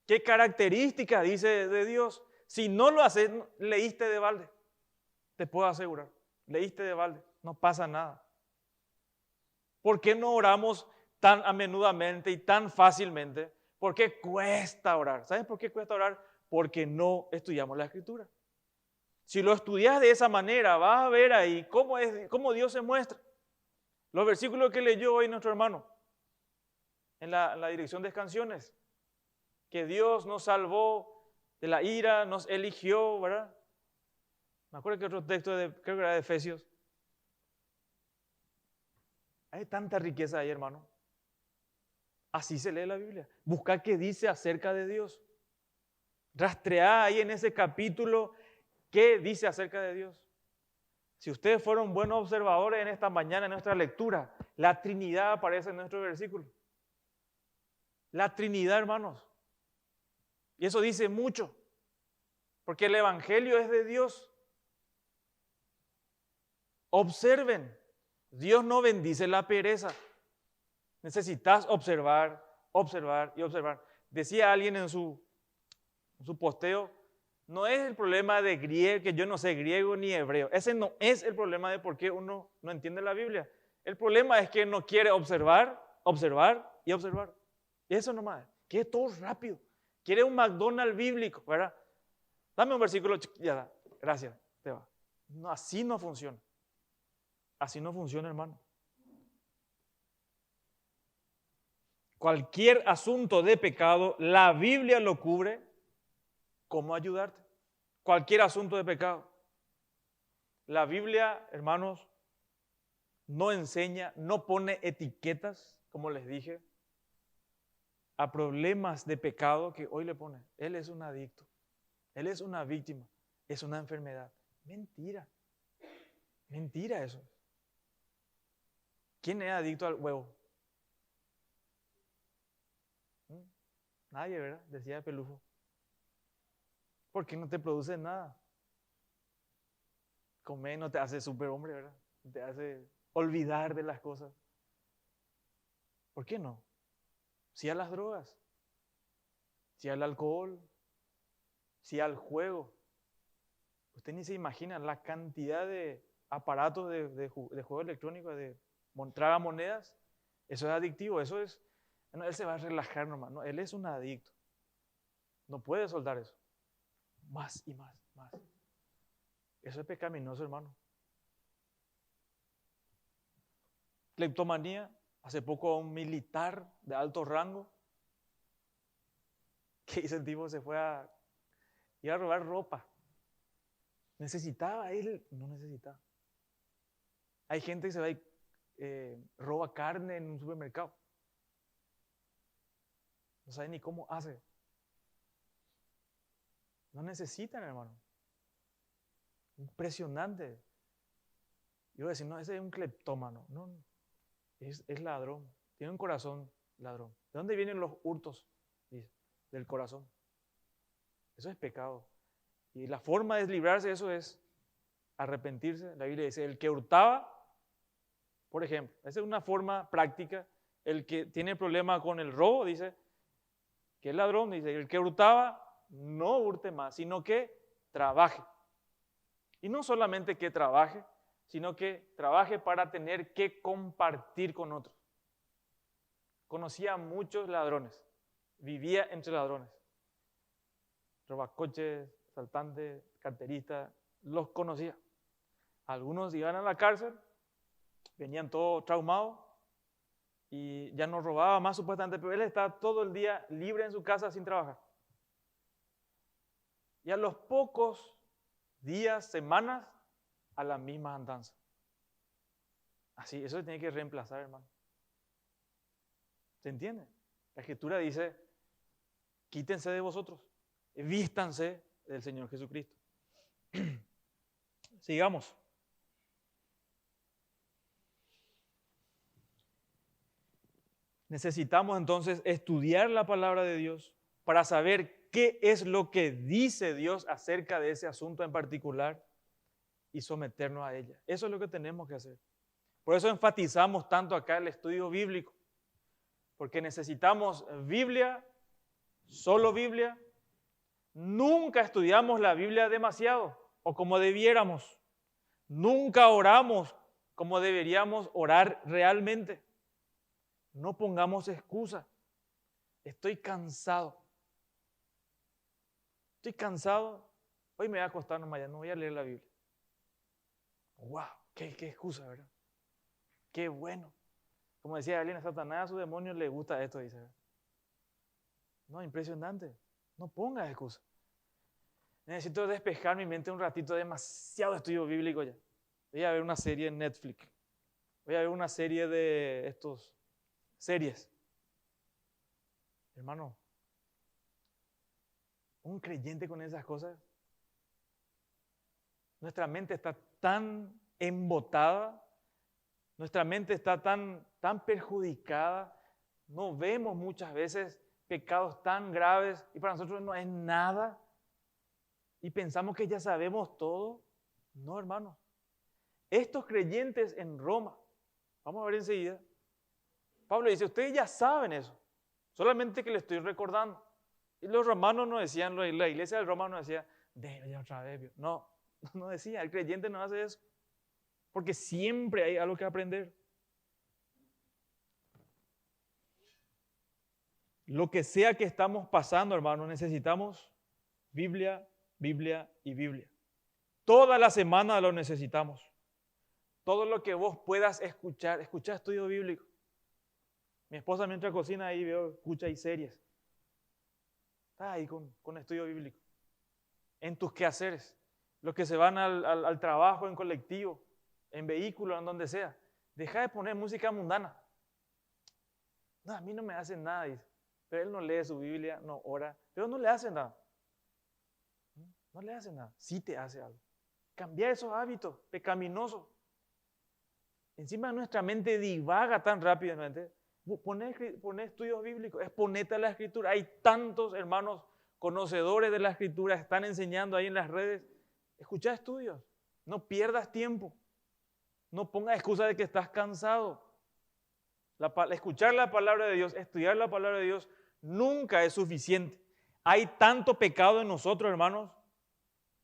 ¿Qué características dice de Dios? Si no lo haces, leíste de balde. Te puedo asegurar. Leíste de balde. No pasa nada. ¿Por qué no oramos tan a menudamente y tan fácilmente? ¿Por qué cuesta orar? ¿Sabes por qué cuesta orar? Porque no estudiamos la Escritura. Si lo estudias de esa manera, vas a ver ahí cómo Dios se muestra. Los versículos que leyó hoy nuestro hermano en la dirección de canciones. Que Dios nos salvó de la ira, nos eligió, ¿verdad? Me acuerdo que otro texto, creo que era de Efesios. Hay tanta riqueza ahí, hermano. Así se lee la Biblia. Busca qué dice acerca de Dios. Rastrea ahí en ese capítulo qué dice acerca de Dios. Si ustedes fueron buenos observadores en esta mañana, en nuestra lectura, la Trinidad aparece en nuestro versículo. La Trinidad, hermanos. Y eso dice mucho. Porque el Evangelio es de Dios. Observen. Dios no bendice la pereza. Necesitas observar, observar y observar. Decía alguien en su posteo, no es el problema de griego, que yo no sé griego ni hebreo. Ese no es el problema de por qué uno no entiende la Biblia. El problema es que no quiere observar, observar y observar. Eso nomás. Quiere todo rápido. Quiere un McDonald's bíblico, ¿verdad? Dame un versículo, ya, gracias, te va. No, así no funciona. Así no funciona, hermano. Cualquier asunto de pecado, la Biblia lo cubre. ¿Cómo ayudarte? Cualquier asunto de pecado. La Biblia, hermanos, no enseña, no pone etiquetas, como les dije, a problemas de pecado que hoy le pone. Él es un adicto, él es una víctima, es una enfermedad. Mentira. Mentira eso. ¿Quién es adicto al huevo? Nadie, ¿verdad? Decía Pelufo. Porque no te produce nada. Comer no te hace superhombre, ¿verdad? Te hace olvidar de las cosas. ¿Por qué no? Sí a las drogas, sí al alcohol, sí al juego. Usted ni se imagina la cantidad de aparatos de juego electrónico, de tragamonedas. Eso es adictivo, eso es... No, él se va a relajar nomás, no, él es un adicto. No puede soltar eso. Más y más, más. Eso es pecaminoso, hermano. Cleptomanía. Hace poco un militar de alto rango, que hizo el tipo, se fue a ir a robar ropa. ¿Necesitaba él? No necesitaba. Hay gente que se va y roba carne en un supermercado. No sabe ni cómo hace. No necesitan, hermano. Impresionante. Yo voy a decir, no, ese es un cleptómano. No, es ladrón. Tiene un corazón ladrón. ¿De dónde vienen los hurtos? Dice, del corazón. Eso es pecado. Y la forma de librarse de eso es arrepentirse. La Biblia dice, el que hurtaba, por ejemplo, esa es una forma práctica. El que tiene problema con el robo, dice, que es ladrón, dice, el que hurtaba, no hurte más, sino que trabaje. Y no solamente que trabaje, sino que trabaje para tener que compartir con otros. Conocía a muchos ladrones, vivía entre ladrones. Robacoches, asaltantes, carteristas, los conocía. Algunos iban a la cárcel, venían todos traumados y ya no robaba más supuestamente, pero él estaba todo el día libre en su casa sin trabajar. Y a los pocos días, semanas, a la misma andanza. Así, eso se tiene que reemplazar, hermano. ¿Se entiende? La Escritura dice, quítense de vosotros, vístanse del Señor Jesucristo. Sigamos. Necesitamos entonces estudiar la palabra de Dios para saber qué es lo que dice Dios acerca de ese asunto en particular y someternos a ella. Eso es lo que tenemos que hacer. Por eso enfatizamos tanto acá el estudio bíblico, porque necesitamos Biblia, solo Biblia. Nunca estudiamos la Biblia demasiado o como debiéramos. Nunca oramos como deberíamos orar realmente. No pongamos excusa. Estoy cansado. Estoy cansado. Hoy me voy a acostar nomás, ya no voy a leer la Biblia. ¡Wow! ¡Qué excusa, ¿verdad? ¡Qué bueno! Como decía alguien, a Satanás, a su demonio le gusta esto, dice. No, impresionante. No pongas excusa. Necesito despejar mi mente un ratito, demasiado estudio bíblico ya. Voy a ver una serie en Netflix. Voy a ver una serie de estos series. Hermano, un creyente con esas cosas, nuestra mente está tan embotada, nuestra mente está tan perjudicada, no vemos muchas veces pecados tan graves y para nosotros no es nada y pensamos que ya sabemos todo. No, hermano. Estos creyentes en Roma, vamos a ver enseguida, Pablo dice, ustedes ya saben eso, solamente que le estoy recordando. Y los romanos no decían, la iglesia del Roma no decía, déjelo ya otra vez. No, no decía, el creyente no hace eso, porque siempre hay algo que aprender. Lo que sea que estamos pasando, hermano, necesitamos Biblia, Biblia y Biblia. Toda la semana lo necesitamos. Todo lo que vos puedas escuchar, escucha estudio bíblico. Mi esposa mientras cocina ahí escucha ahí series. Está ahí con estudio bíblico. En tus quehaceres. Los que se van al trabajo en colectivo, en vehículo, en donde sea. Deja de poner música mundana. No, a mí no me hace nada, dice. Pero él no lee su Biblia, no ora, pero no le hace nada. No le hace nada. Sí te hace algo. Cambiar esos hábitos pecaminosos. Encima nuestra mente divaga tan rápidamente. Poné estudios bíblicos, exponete a la Escritura. Hay tantos hermanos conocedores de la Escritura, están enseñando ahí en las redes. Escucha estudios, no pierdas tiempo. No pongas excusa de que estás cansado. Escuchar la palabra de Dios, estudiar la palabra de Dios, nunca es suficiente. Hay tanto pecado en nosotros, hermanos,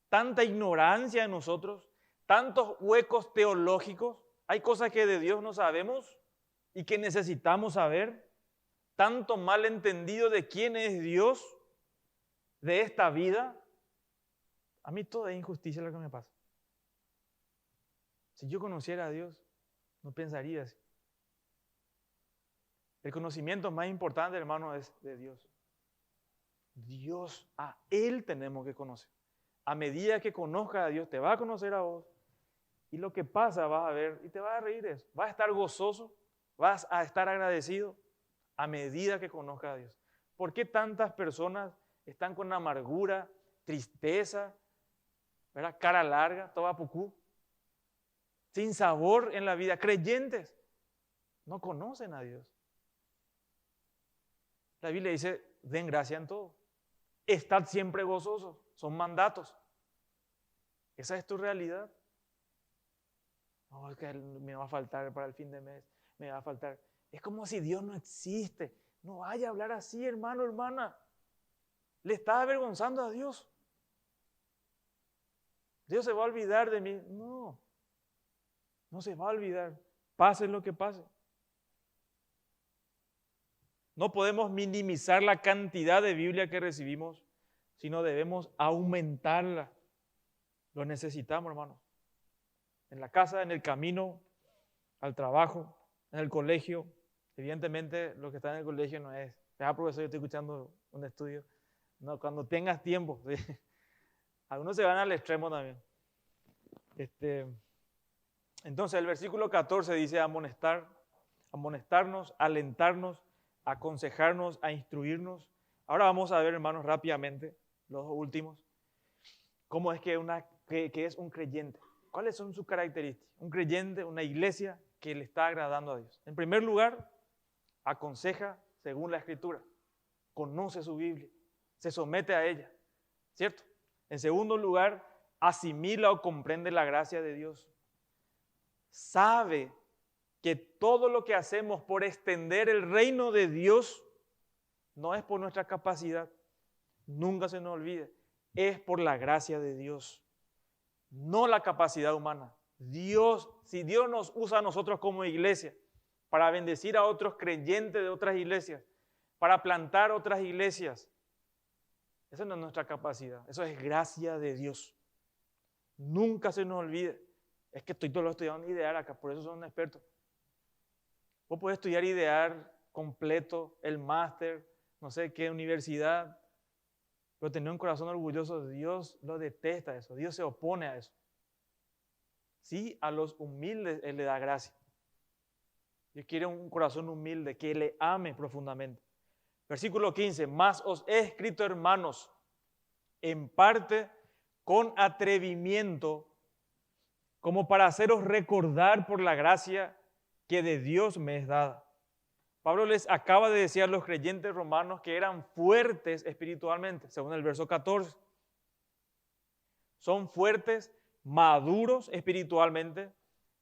tanta ignorancia en nosotros, tantos huecos teológicos. Hay cosas que de Dios no sabemos y que necesitamos saber. Tanto malentendido de quién es Dios, de esta vida. A mí todo es injusticia lo que me pasa. Si yo conociera a Dios, no pensaría así. El conocimiento más importante, hermano, es de Dios. Dios, a Él tenemos que conocer. A medida que conozcas a Dios, te va a conocer a vos. Y lo que pasa, vas a ver y te vas a reír de eso. Vas a estar gozoso, vas a estar agradecido a medida que conozcas a Dios. ¿Por qué tantas personas están con amargura, tristeza, ¿verdad? Cara larga, toda pucú, sin sabor en la vida? Creyentes no conocen a Dios. La Biblia dice, den gracia en todo. Estad siempre gozosos, son mandatos. Esa es tu realidad. No, es que me va a faltar para el fin de mes, me va a faltar. Es como si Dios no existe. No vaya a hablar así, hermano, hermana. Le está avergonzando a Dios. Dios se va a olvidar de mí. No, no se va a olvidar. Pase lo que pase. No podemos minimizar la cantidad de Biblia que recibimos, sino debemos aumentarla. Lo necesitamos, hermano. En la casa, en el camino, al trabajo, en el colegio. Evidentemente, lo que está en el colegio no es, profesor, yo estoy escuchando un estudio. No, cuando tengas tiempo. ¿Sí? Algunos se van al extremo también. Entonces, el versículo 14 dice amonestarnos, alentarnos, aconsejarnos, a instruirnos. Ahora vamos a ver, hermanos, rápidamente, los últimos, cómo es que es un creyente. ¿Cuáles son sus características? Un creyente, una iglesia que le está agradando a Dios. En primer lugar, aconseja según la Escritura, conoce su Biblia, se somete a ella, ¿cierto? En segundo lugar, asimila o comprende la gracia de Dios. Sabe que todo lo que hacemos por extender el reino de Dios no es por nuestra capacidad, nunca se nos olvide, es por la gracia de Dios, no la capacidad humana. Dios, si Dios nos usa a nosotros como iglesia para bendecir a otros creyentes de otras iglesias, para plantar otras iglesias, esa no es nuestra capacidad, eso es gracia de Dios. Nunca se nos olvide. Es que estoy todo estudiando idear acá, por eso son expertos. Vos podés estudiar idear completo, el máster, no sé qué universidad, pero tener un corazón orgulloso, Dios lo detesta eso, Dios se opone a eso. Sí, a los humildes Él le da gracia. Dios quiere un corazón humilde, que le ame profundamente. Versículo 15, mas os he escrito, hermanos, en parte con atrevimiento, como para haceros recordar por la gracia que de Dios me es dada. Pablo les acaba de decir a los creyentes romanos que eran fuertes espiritualmente, según el verso 14. Son fuertes, maduros espiritualmente,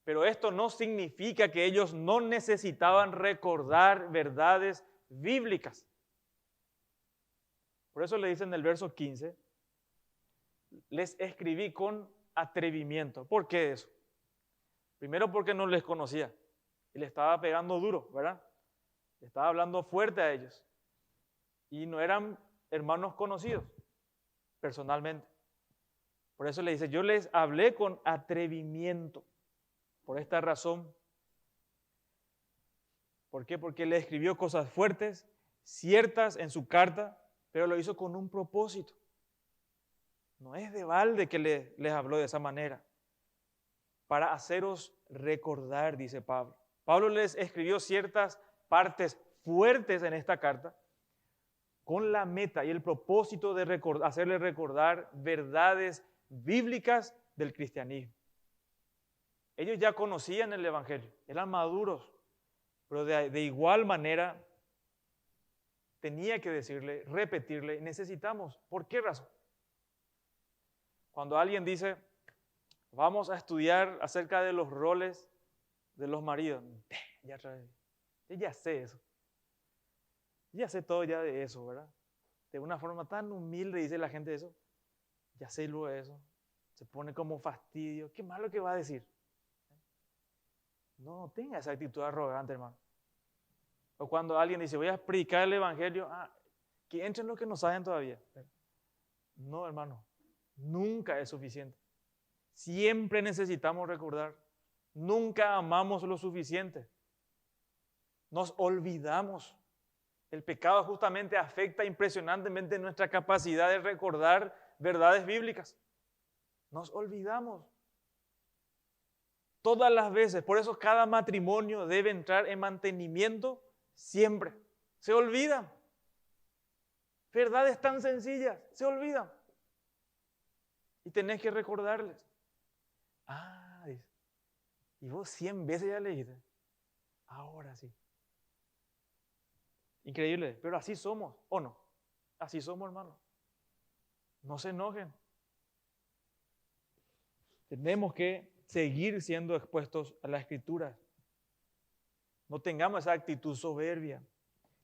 pero esto no significa que ellos no necesitaban recordar verdades bíblicas. Por eso le dicen en el verso 15, les escribí con atrevimiento. ¿Por qué eso? Primero porque no les conocía y le estaba pegando duro, ¿verdad? Le estaba hablando fuerte a ellos y no eran hermanos conocidos personalmente. Por eso le dice, yo les hablé con atrevimiento. Por esta razón. ¿Por qué? Porque le escribió cosas fuertes, ciertas en su carta, pero lo hizo con un propósito. No es de balde que les habló de esa manera. Para haceros recordar, dice Pablo. Pablo les escribió ciertas partes fuertes en esta carta con la meta y el propósito de hacerles recordar verdades bíblicas del cristianismo. Ellos ya conocían el Evangelio, eran maduros, pero de igual manera tenía que decirle, repetirle, necesitamos. ¿Por qué razón? Cuando alguien dice, vamos a estudiar acerca de los roles de los maridos, ya sé eso. Ya sé todo ya de eso, ¿verdad? De una forma tan humilde dice la gente eso. Ya sé luego eso. Se pone como fastidio. ¿Qué malo que va a decir? No tenga esa actitud arrogante, hermano. O cuando alguien dice, voy a predicar el Evangelio, que entren los que no saben todavía. No, hermano, nunca es suficiente. Siempre necesitamos recordar. Nunca amamos lo suficiente. Nos olvidamos. El pecado justamente afecta impresionantemente nuestra capacidad de recordar verdades bíblicas. Nos olvidamos. Todas las veces. Por eso cada matrimonio debe entrar en mantenimiento siempre. Se olvidan. Verdades tan sencillas. Se olvidan. Y tenés que recordarles. Dice. Y vos 100 veces ya leíste. Ahora sí. Increíble. Pero así somos, ¿o no? Así somos, hermanos. No se enojen. Tenemos que seguir siendo expuestos a la Escritura. No tengamos esa actitud soberbia.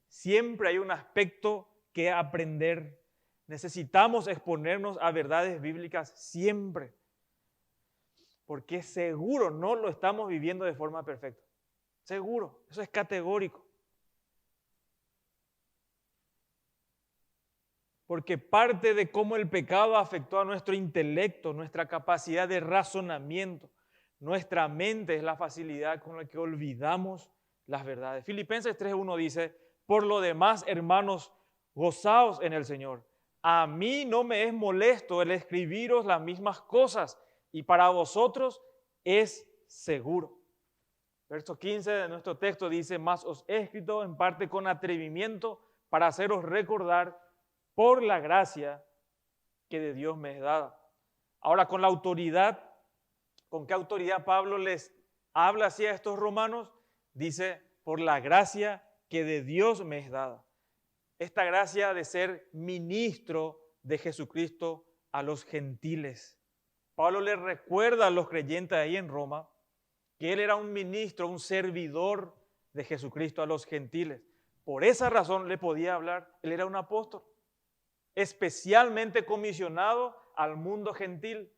Siempre hay un aspecto que aprender. Necesitamos exponernos a verdades bíblicas siempre. Porque seguro no lo estamos viviendo de forma perfecta. Seguro, eso es categórico. Porque parte de cómo el pecado afectó a nuestro intelecto, nuestra capacidad de razonamiento, nuestra mente es la facilidad con la que olvidamos las verdades. Filipenses 3:1 dice, por lo demás, hermanos, gozaos en el Señor. A mí no me es molesto el escribiros las mismas cosas y para vosotros es seguro. Verso 15 de nuestro texto dice, mas os he escrito en parte con atrevimiento para haceros recordar por la gracia que de Dios me es dada. Ahora, con la autoridad, ¿con qué autoridad Pablo les habla así a estos romanos? Dice, por la gracia que de Dios me es dada. Esta gracia de ser ministro de Jesucristo a los gentiles. Pablo le recuerda a los creyentes ahí en Roma que él era un ministro, un servidor de Jesucristo a los gentiles. Por esa razón le podía hablar. Él era un apóstol, especialmente comisionado al mundo gentil.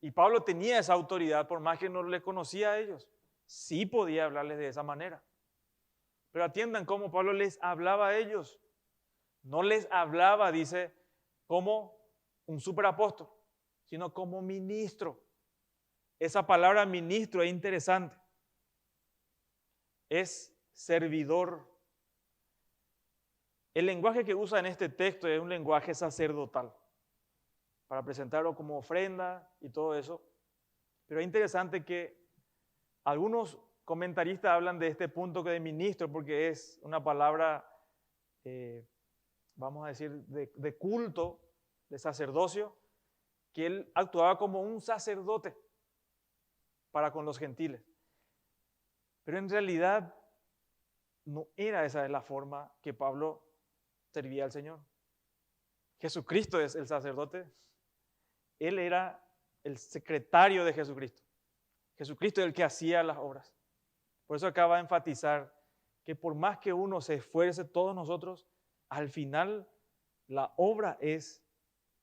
Y Pablo tenía esa autoridad, por más que no le conocía a ellos. Sí podía hablarles de esa manera. Pero atiendan cómo Pablo les hablaba a ellos. No les hablaba, dice, como un superapóstol, sino como ministro. Esa palabra ministro es interesante. Es servidor. El lenguaje que usa en este texto es un lenguaje sacerdotal, para presentarlo como ofrenda y todo eso. Pero es interesante que algunos comentaristas hablan de este punto que de ministro, porque es una palabra, vamos a decir, de culto, de sacerdocio, que él actuaba como un sacerdote para con los gentiles. Pero en realidad no era esa la forma que Pablo servía al Señor. Jesucristo es el sacerdote. Él era el secretario de Jesucristo. Jesucristo es el que hacía las obras. Por eso acaba de enfatizar que por más que uno se esfuerce, todos nosotros, al final la obra es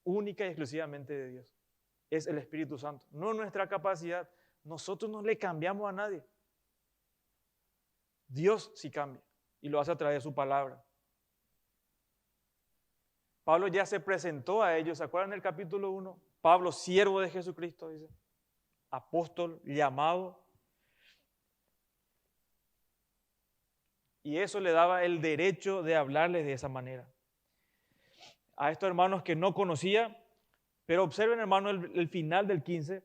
única y exclusivamente de Dios. Es el Espíritu Santo, no nuestra capacidad. Nosotros no le cambiamos a nadie. Dios sí cambia y lo hace a través de su palabra. Pablo ya se presentó a ellos, ¿se acuerdan del capítulo 1? Pablo, siervo de Jesucristo, dice, apóstol, llamado. Y eso le daba el derecho de hablarles de esa manera. A estos hermanos que no conocía, pero observen, hermano, el final del 15,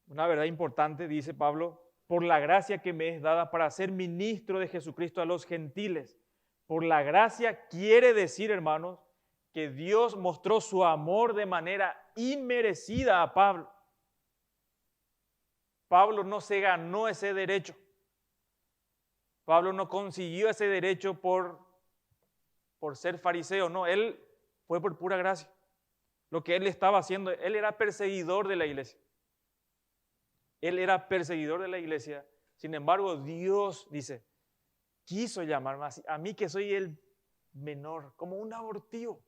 una verdad importante, dice Pablo, por la gracia que me es dada para ser ministro de Jesucristo a los gentiles. Por la gracia quiere decir, hermanos, que Dios mostró su amor de manera inmerecida a Pablo. Pablo no se ganó ese derecho. Pablo no consiguió ese derecho por ser fariseo, no, él fue por pura gracia. Lo que él estaba haciendo, él era perseguidor de la iglesia. Él era perseguidor de la iglesia. Sin embargo, Dios, dice, quiso llamarme así, a mí que soy el menor, como un abortivo.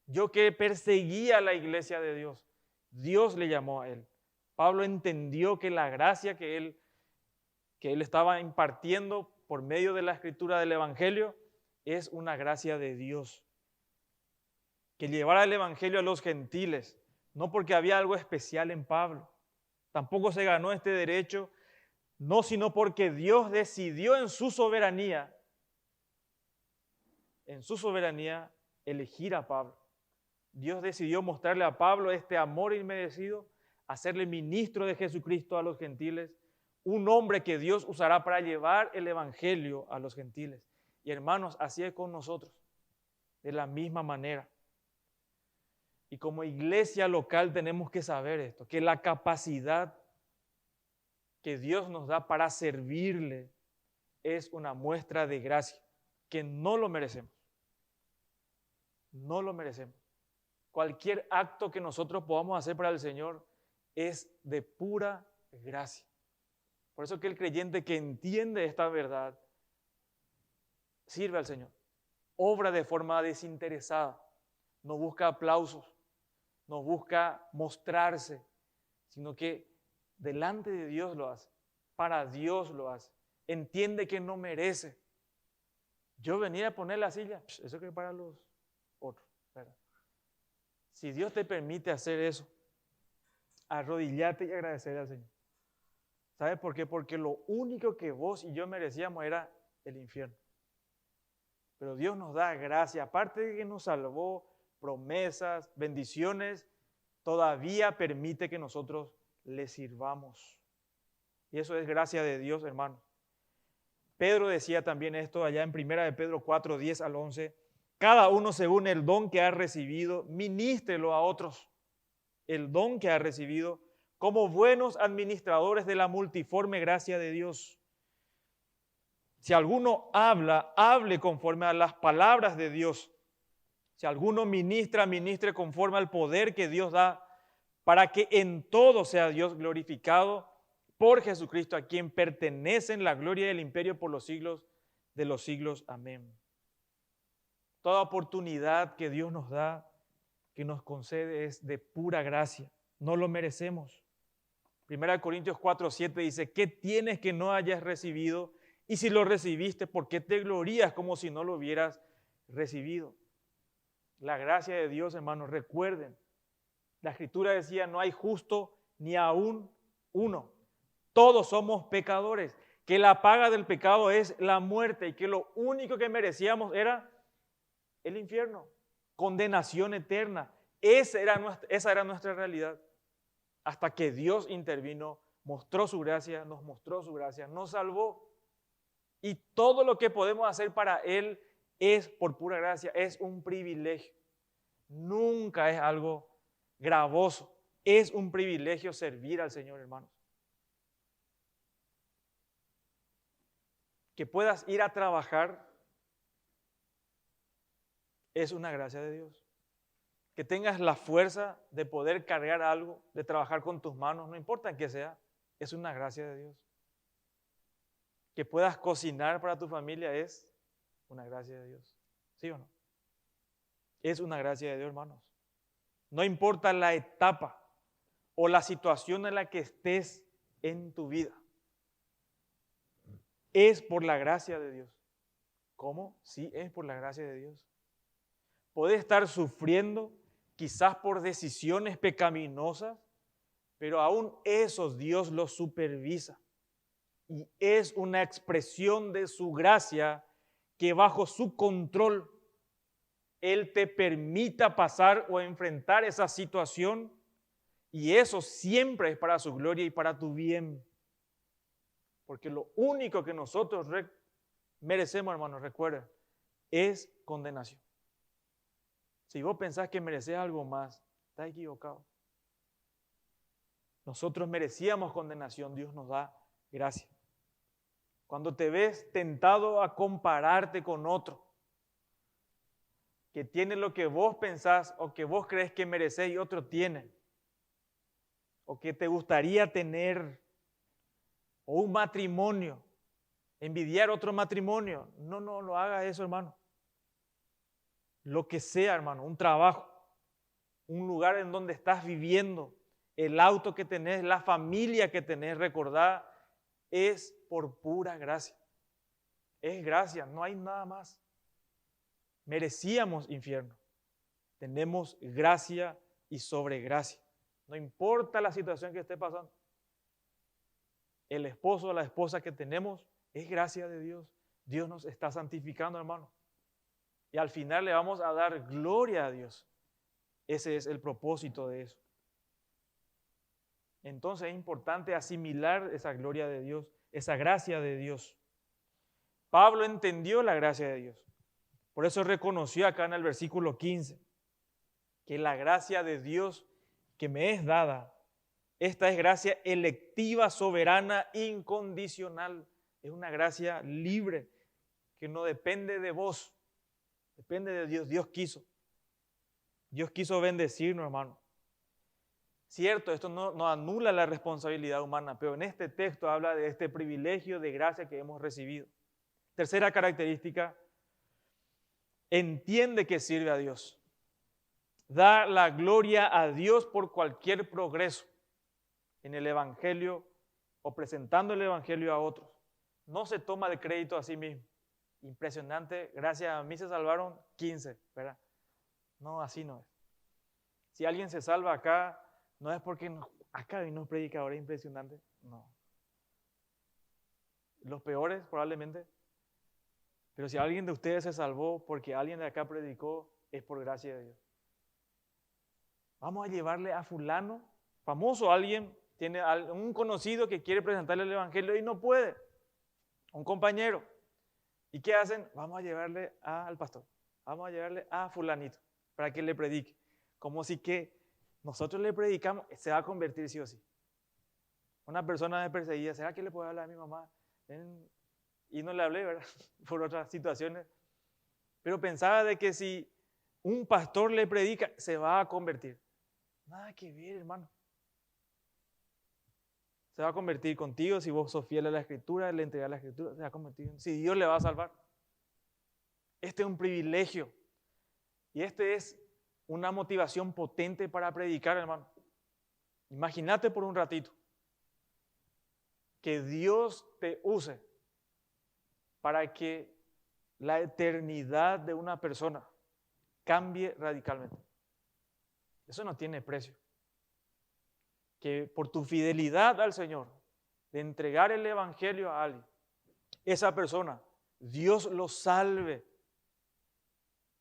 Yo que perseguía a la iglesia de Dios, Dios le llamó a él. Pablo entendió que la gracia que él estaba impartiendo por medio de la escritura del Evangelio es una gracia de Dios. Que llevara el Evangelio a los gentiles, no porque había algo especial en Pablo. Tampoco se ganó este derecho, no, sino porque Dios decidió en su soberanía, elegir a Pablo. Dios decidió mostrarle a Pablo este amor inmerecido, hacerle ministro de Jesucristo a los gentiles, un hombre que Dios usará para llevar el Evangelio a los gentiles. Y hermanos, así es con nosotros, de la misma manera. Y como iglesia local tenemos que saber esto, que la capacidad que Dios nos da para servirle es una muestra de gracia, que no lo merecemos. No lo merecemos. Cualquier acto que nosotros podamos hacer para el Señor es de pura gracia. Por eso que el creyente que entiende esta verdad sirve al Señor, obra de forma desinteresada, no busca aplausos, no busca mostrarse, sino que delante de Dios lo hace, para Dios lo hace, entiende que no merece. Yo venía a poner la silla, eso que es para los otros, ¿verdad? Si Dios te permite hacer eso, arrodillate y agradecerle al Señor. ¿Sabes por qué? Porque lo único que vos y yo merecíamos era el infierno. Pero Dios nos da gracia, aparte de que nos salvó, promesas, bendiciones, todavía permite que nosotros le sirvamos. Y eso es gracia de Dios, hermano. Pedro decía también esto allá en 1 de Pedro 4, 10 al 11. Cada uno según el don que ha recibido, ministrelo a otros. El don que ha recibido como buenos administradores de la multiforme gracia de Dios. Si alguno habla, hable conforme a las palabras de Dios. Si alguno ministra, ministre conforme al poder que Dios da, para que en todo sea Dios glorificado por Jesucristo, a quien pertenecen la gloria y el imperio por los siglos de los siglos. Amén. Toda oportunidad que Dios nos da, que nos concede, es de pura gracia. No lo merecemos. 1 Corintios 4:7 dice, ¿qué tienes que no hayas recibido? Y si lo recibiste, ¿por qué te glorías como si no lo hubieras recibido? La gracia de Dios, hermanos, recuerden. La Escritura decía, no hay justo ni aún uno. Todos somos pecadores, que la paga del pecado es la muerte y que lo único que merecíamos era el infierno, condenación eterna. Esa era nuestra realidad. Hasta que Dios intervino, mostró su gracia, nos salvó. Y todo lo que podemos hacer para Él es por pura gracia, es un privilegio. Nunca es algo gravoso. Es un privilegio servir al Señor, hermanos. Que puedas ir a trabajar es una gracia de Dios. Que tengas la fuerza de poder cargar algo, de trabajar con tus manos, no importa en qué sea, es una gracia de Dios. Que puedas cocinar para tu familia es una gracia de Dios. ¿Sí o no? Es una gracia de Dios, hermanos. No importa la etapa o la situación en la que estés en tu vida. Es por la gracia de Dios. ¿Cómo? Sí, es por la gracia de Dios. Podés estar sufriendo quizás por decisiones pecaminosas, pero aún esos Dios los supervisa. Y es una expresión de su gracia que bajo su control Él te permita pasar o enfrentar esa situación, y eso siempre es para su gloria y para tu bien. Porque lo único que nosotros merecemos, hermanos, recuerda, es condenación. Si vos pensás que mereces algo más, estás equivocado. Nosotros merecíamos condenación, Dios nos da gracia. Cuando te ves tentado a compararte con otro, que tiene lo que vos pensás o que vos crees que merecés y otro tiene, o que te gustaría tener, o un matrimonio, envidiar otro matrimonio, no lo hagas eso, hermano. Lo que sea, hermano, un trabajo, un lugar en donde estás viviendo, el auto que tenés, la familia que tenés, recordá, es por pura gracia. Es gracia, no hay nada más. Merecíamos infierno. Tenemos gracia y sobregracia. No importa la situación que esté pasando. El esposo o la esposa que tenemos es gracia de Dios. Dios nos está santificando, hermano. Y al final le vamos a dar gloria a Dios. Ese es el propósito de eso. Entonces es importante asimilar esa gloria de Dios, esa gracia de Dios. Pablo entendió la gracia de Dios. Por eso reconoció acá en el versículo 15 que la gracia de Dios que me es dada, esta es gracia electiva, soberana, incondicional. Es una gracia libre que no depende de vos, depende de Dios. Dios quiso. Dios quiso bendecirnos, hermano. Cierto, esto no anula la responsabilidad humana, pero en este texto habla de este privilegio de gracia que hemos recibido. Tercera característica, entiende que sirve a Dios. Da la gloria a Dios por cualquier progreso en el Evangelio o presentando el Evangelio a otros. No se toma de crédito a sí mismo. Impresionante, gracias a mí se salvaron 15, ¿verdad? No, así no es. Si alguien se salva acá, no es porque acá hay unos predicadores impresionantes, no. Los peores probablemente. Pero si alguien de ustedes se salvó porque alguien de acá predicó, es por gracia de Dios. Vamos a llevarle a fulano, famoso, alguien, tiene un conocido que quiere presentarle el Evangelio y no puede. Un compañero. ¿Y qué hacen? Vamos a llevarle al pastor. Vamos a llevarle a fulanito para que le predique. Como si que nosotros le predicamos, se va a convertir sí o sí. Una persona me perseguía, ¿será que le puedo hablar a mi mamá? y no le hablé, ¿verdad? Por otras situaciones. Pero pensaba de que si un pastor le predica, se va a convertir. Nada que ver, hermano. Se va a convertir contigo si vos sos fiel a la Escritura, le entregas la Escritura, se va a convertir. Si Dios le va a salvar. Este es un privilegio. Y este es una motivación potente para predicar, hermano. Imagínate por un ratito que Dios te use para que la eternidad de una persona cambie radicalmente. Eso no tiene precio. Que por tu fidelidad al Señor, de entregar el Evangelio a alguien, esa persona, Dios lo salve.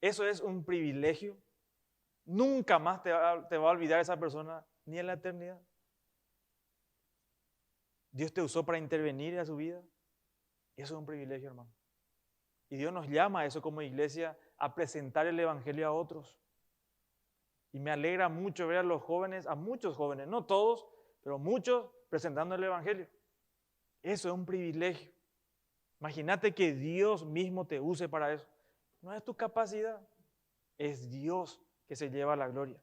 Eso es un privilegio. Nunca más te va a olvidar esa persona, ni en la eternidad. Dios te usó para intervenir en su vida. Eso es un privilegio, hermano. Y Dios nos llama a eso como iglesia, a presentar el Evangelio a otros. Y me alegra mucho ver a los jóvenes, a muchos jóvenes, no todos, pero muchos presentando el Evangelio. Eso es un privilegio. Imagínate que Dios mismo te use para eso. No es tu capacidad, es Dios que se lleva la gloria.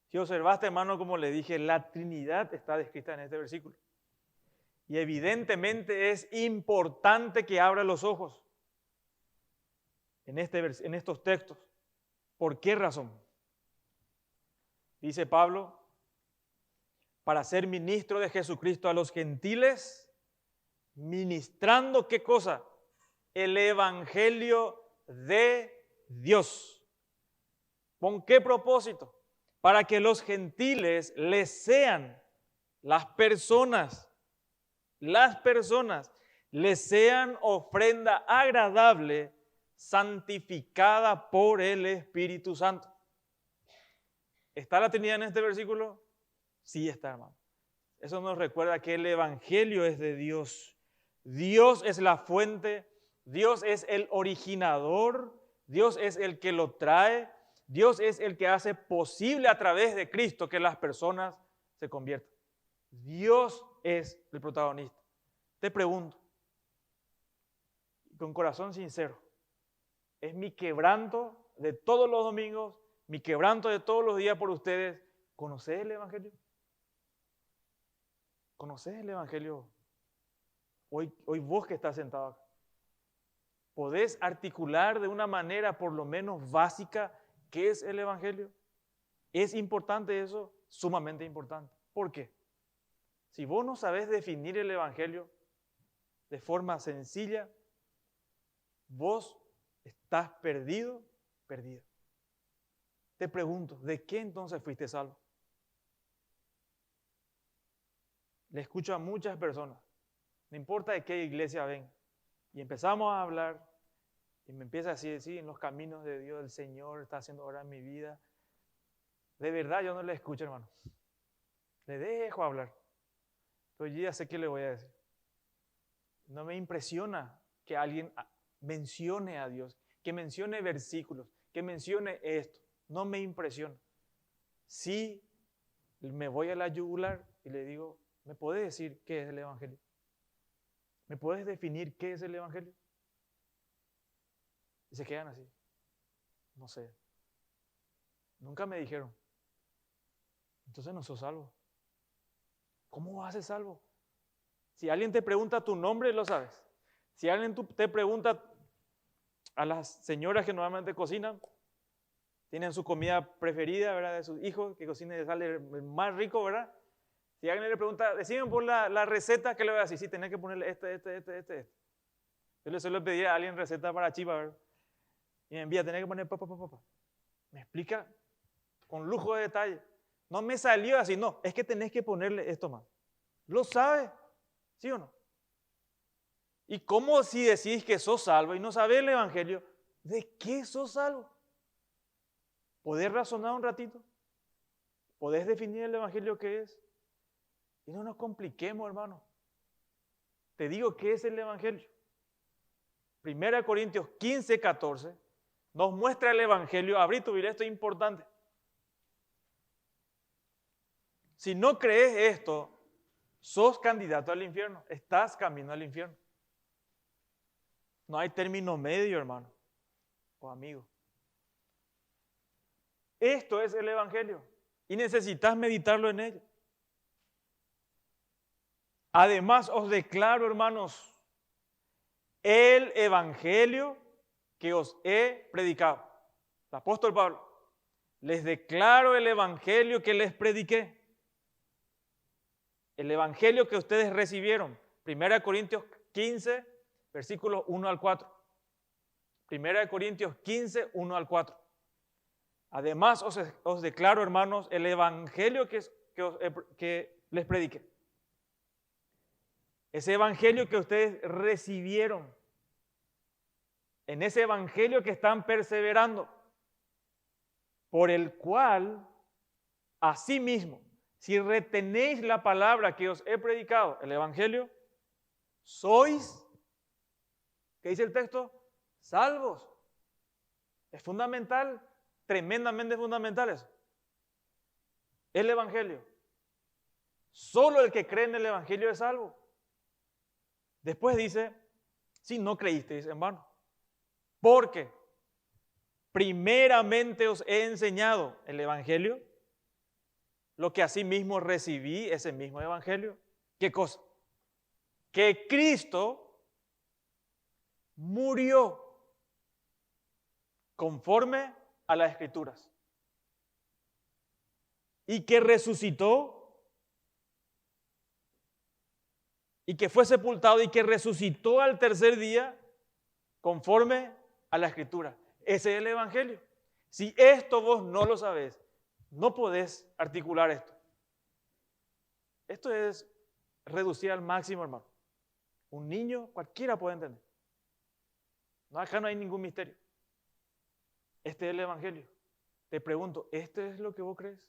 Si observaste, hermano, como le dije, la Trinidad está descrita en este versículo. Y evidentemente es importante que abra los ojos en estos textos. ¿Por qué razón? Dice Pablo, para ser ministro de Jesucristo a los gentiles, ministrando ¿qué cosa? El Evangelio de Dios. ¿Con qué propósito? Para que los gentiles les sean, las personas, les sean ofrenda agradable, santificada por el Espíritu Santo. ¿Está la Trinidad en este versículo? Sí está, hermano. Eso nos recuerda que el Evangelio es de Dios. Dios es la fuente, Dios es el originador, Dios es el que lo trae, Dios es el que hace posible a través de Cristo que las personas se conviertan. Dios es el protagonista. Te pregunto, con corazón sincero, ¿es mi quebranto de todos los domingos, mi quebranto de todos los días por ustedes? ¿Conocés el Evangelio? ¿Conocés el Evangelio? Hoy vos que estás sentado acá, ¿podés articular de una manera por lo menos básica qué es el Evangelio? ¿Es importante eso? Sumamente importante. ¿Por qué? Si vos no sabés definir el Evangelio de forma sencilla, vos estás perdido, perdida. Te pregunto, ¿de qué entonces fuiste salvo? Le escucho a muchas personas, no importa de qué iglesia ven, y empezamos a hablar, y me empieza a decir, en los caminos de Dios, el Señor está haciendo ahora en mi vida. De verdad yo no le escucho, hermano. Le dejo hablar. Pero yo ya sé qué le voy a decir. No me impresiona que alguien mencione a Dios, que mencione versículos, que mencione esto. No me impresiona. Sí, me voy a la yugular y le digo, ¿me puedes decir qué es el Evangelio? ¿Me puedes definir qué es el Evangelio? Y se quedan así. No sé. Nunca me dijeron. Entonces no sos salvo. ¿Cómo vas a ser salvo? Si alguien te pregunta tu nombre, lo sabes. Si alguien te pregunta a las señoras que normalmente cocinan, tienen su comida preferida, ¿verdad? De sus hijos, que cocinen y sale más rico, ¿verdad? Si alguien le pregunta, deciden por la receta, ¿qué le voy a decir? Sí, tenés que ponerle este. Yo le suelo pedir a alguien receta para chiva, ¿verdad? Y me envía, tenés que poner papá. Me explica con lujo de detalle. No me salió así, no, es que tenés que ponerle esto más. ¿Lo sabe? ¿Sí o no? ¿Y cómo si decís que sos salvo y no sabés el Evangelio, de qué sos salvo? ¿Podés razonar un ratito? ¿Podés definir el Evangelio qué es? Y no nos compliquemos, hermano. Te digo qué es el Evangelio. 1 Corintios 15, 14 nos muestra el Evangelio. Abrí tu Biblia, esto es importante. Si no crees esto, sos candidato al infierno, estás camino al infierno. No hay término medio, hermano o amigo. Esto es el Evangelio y necesitas meditarlo en ello. Además, os declaro, hermanos, el Evangelio que os he predicado. El apóstol Pablo, les declaro el Evangelio que les prediqué. El Evangelio que ustedes recibieron. 1 Corintios 15, versículos 1 al 4. 1 Corintios 15, 1 al 4. Además, os declaro, hermanos, el Evangelio que les prediqué. Ese Evangelio que ustedes recibieron. En ese Evangelio que están perseverando. Por el cual, asimismo, si retenéis la palabra que os he predicado, el Evangelio, sois, ¿qué dice el texto? Salvos. Es fundamental, tremendamente fundamental eso. El Evangelio. Solo el que cree en el Evangelio es salvo. Después dice, si no creísteis en vano. Porque primeramente os he enseñado el Evangelio, lo que asimismo recibí, ese mismo Evangelio. ¿Qué cosa? Que Cristo murió conforme a las Escrituras y que resucitó y que fue sepultado y que resucitó al tercer día conforme a la Escritura. Ese es el Evangelio. Si esto vos no lo sabés, no podés articular esto. Esto es reducir al máximo, hermano. Un niño, cualquiera puede entender. No, acá no hay ningún misterio. Este es el Evangelio. Te pregunto, ¿este es lo que vos crees?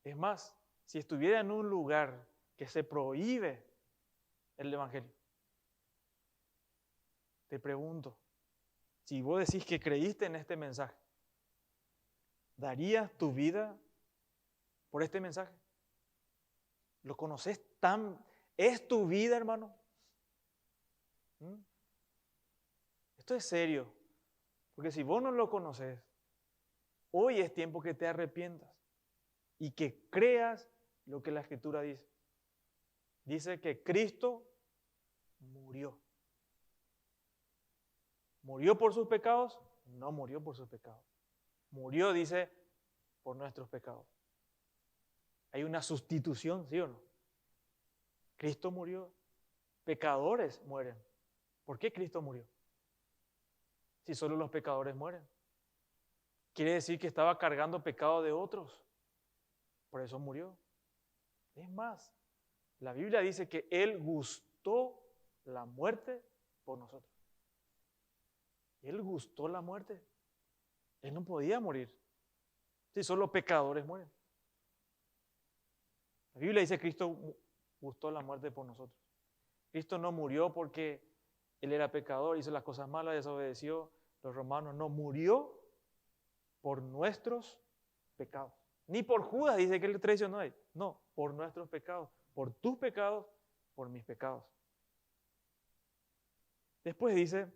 Es más, si estuviera en un lugar que se prohíbe el Evangelio, te pregunto, si vos decís que creíste en este mensaje, ¿darías tu vida por este mensaje? ¿Lo conoces tan? ¿Es tu vida, hermano? Esto es serio, porque si vos no lo conoces, hoy es tiempo que te arrepientas y que creas lo que la Escritura dice. Dice que Cristo murió. ¿Murió por sus pecados? No murió por sus pecados. Murió, dice, por nuestros pecados. Hay una sustitución, ¿sí o no? Cristo murió. Pecadores mueren. ¿Por qué Cristo murió? Si solo los pecadores mueren. Quiere decir que estaba cargando pecado de otros. Por eso murió. Es más, la Biblia dice que Él gustó la muerte por nosotros. Él gustó la muerte. Él no podía morir. Si solo pecadores mueren. La Biblia dice que Cristo gustó la muerte por nosotros. Cristo no murió porque Él era pecador, hizo las cosas malas, desobedeció. Los romanos no murió por nuestros pecados. Ni por Judas dice que Él traicionó a Él. No, por nuestros pecados. Por tus pecados, por mis pecados. Después dice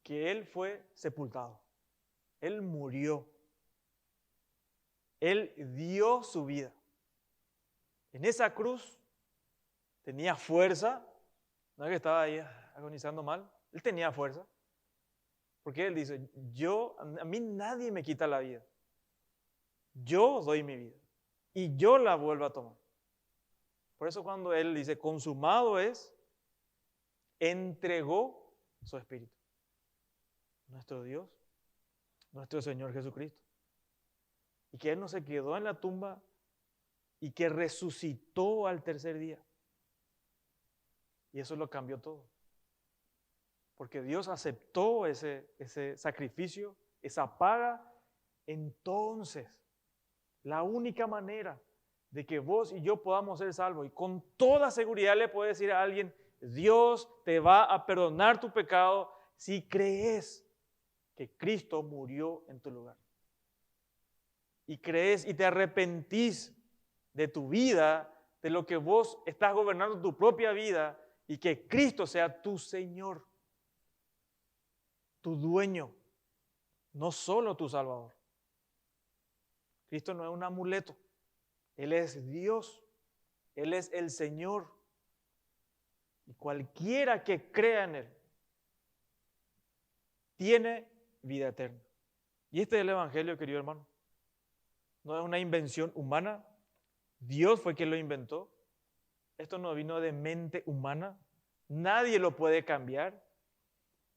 que Él fue sepultado. Él murió. Él dio su vida. En esa cruz tenía fuerza. No es que estaba ahí agonizando mal. Él tenía fuerza. Porque Él dice, a mí nadie me quita la vida. Yo doy mi vida. Y yo la vuelvo a tomar. Por eso cuando Él dice, consumado es, entregó su espíritu. Nuestro Dios, nuestro Señor Jesucristo. Y que Él no se quedó en la tumba y que resucitó al tercer día. Y eso lo cambió todo. Porque Dios aceptó ese sacrificio, esa paga. Entonces, la única manera de que vos y yo podamos ser salvos, y con toda seguridad le puedo decir a alguien, Dios te va a perdonar tu pecado si crees que Cristo murió en tu lugar. Y crees y te arrepentís de tu vida de lo que vos estás gobernando tu propia vida y que Cristo sea tu Señor, tu dueño, no solo tu Salvador. Cristo no es un amuleto, Él es Dios, Él es el Señor. Y cualquiera que crea en Él tiene vida eterna. Y este es el Evangelio, querido hermano. No es una invención humana. Dios fue quien lo inventó. Esto no vino de mente humana. Nadie lo puede cambiar.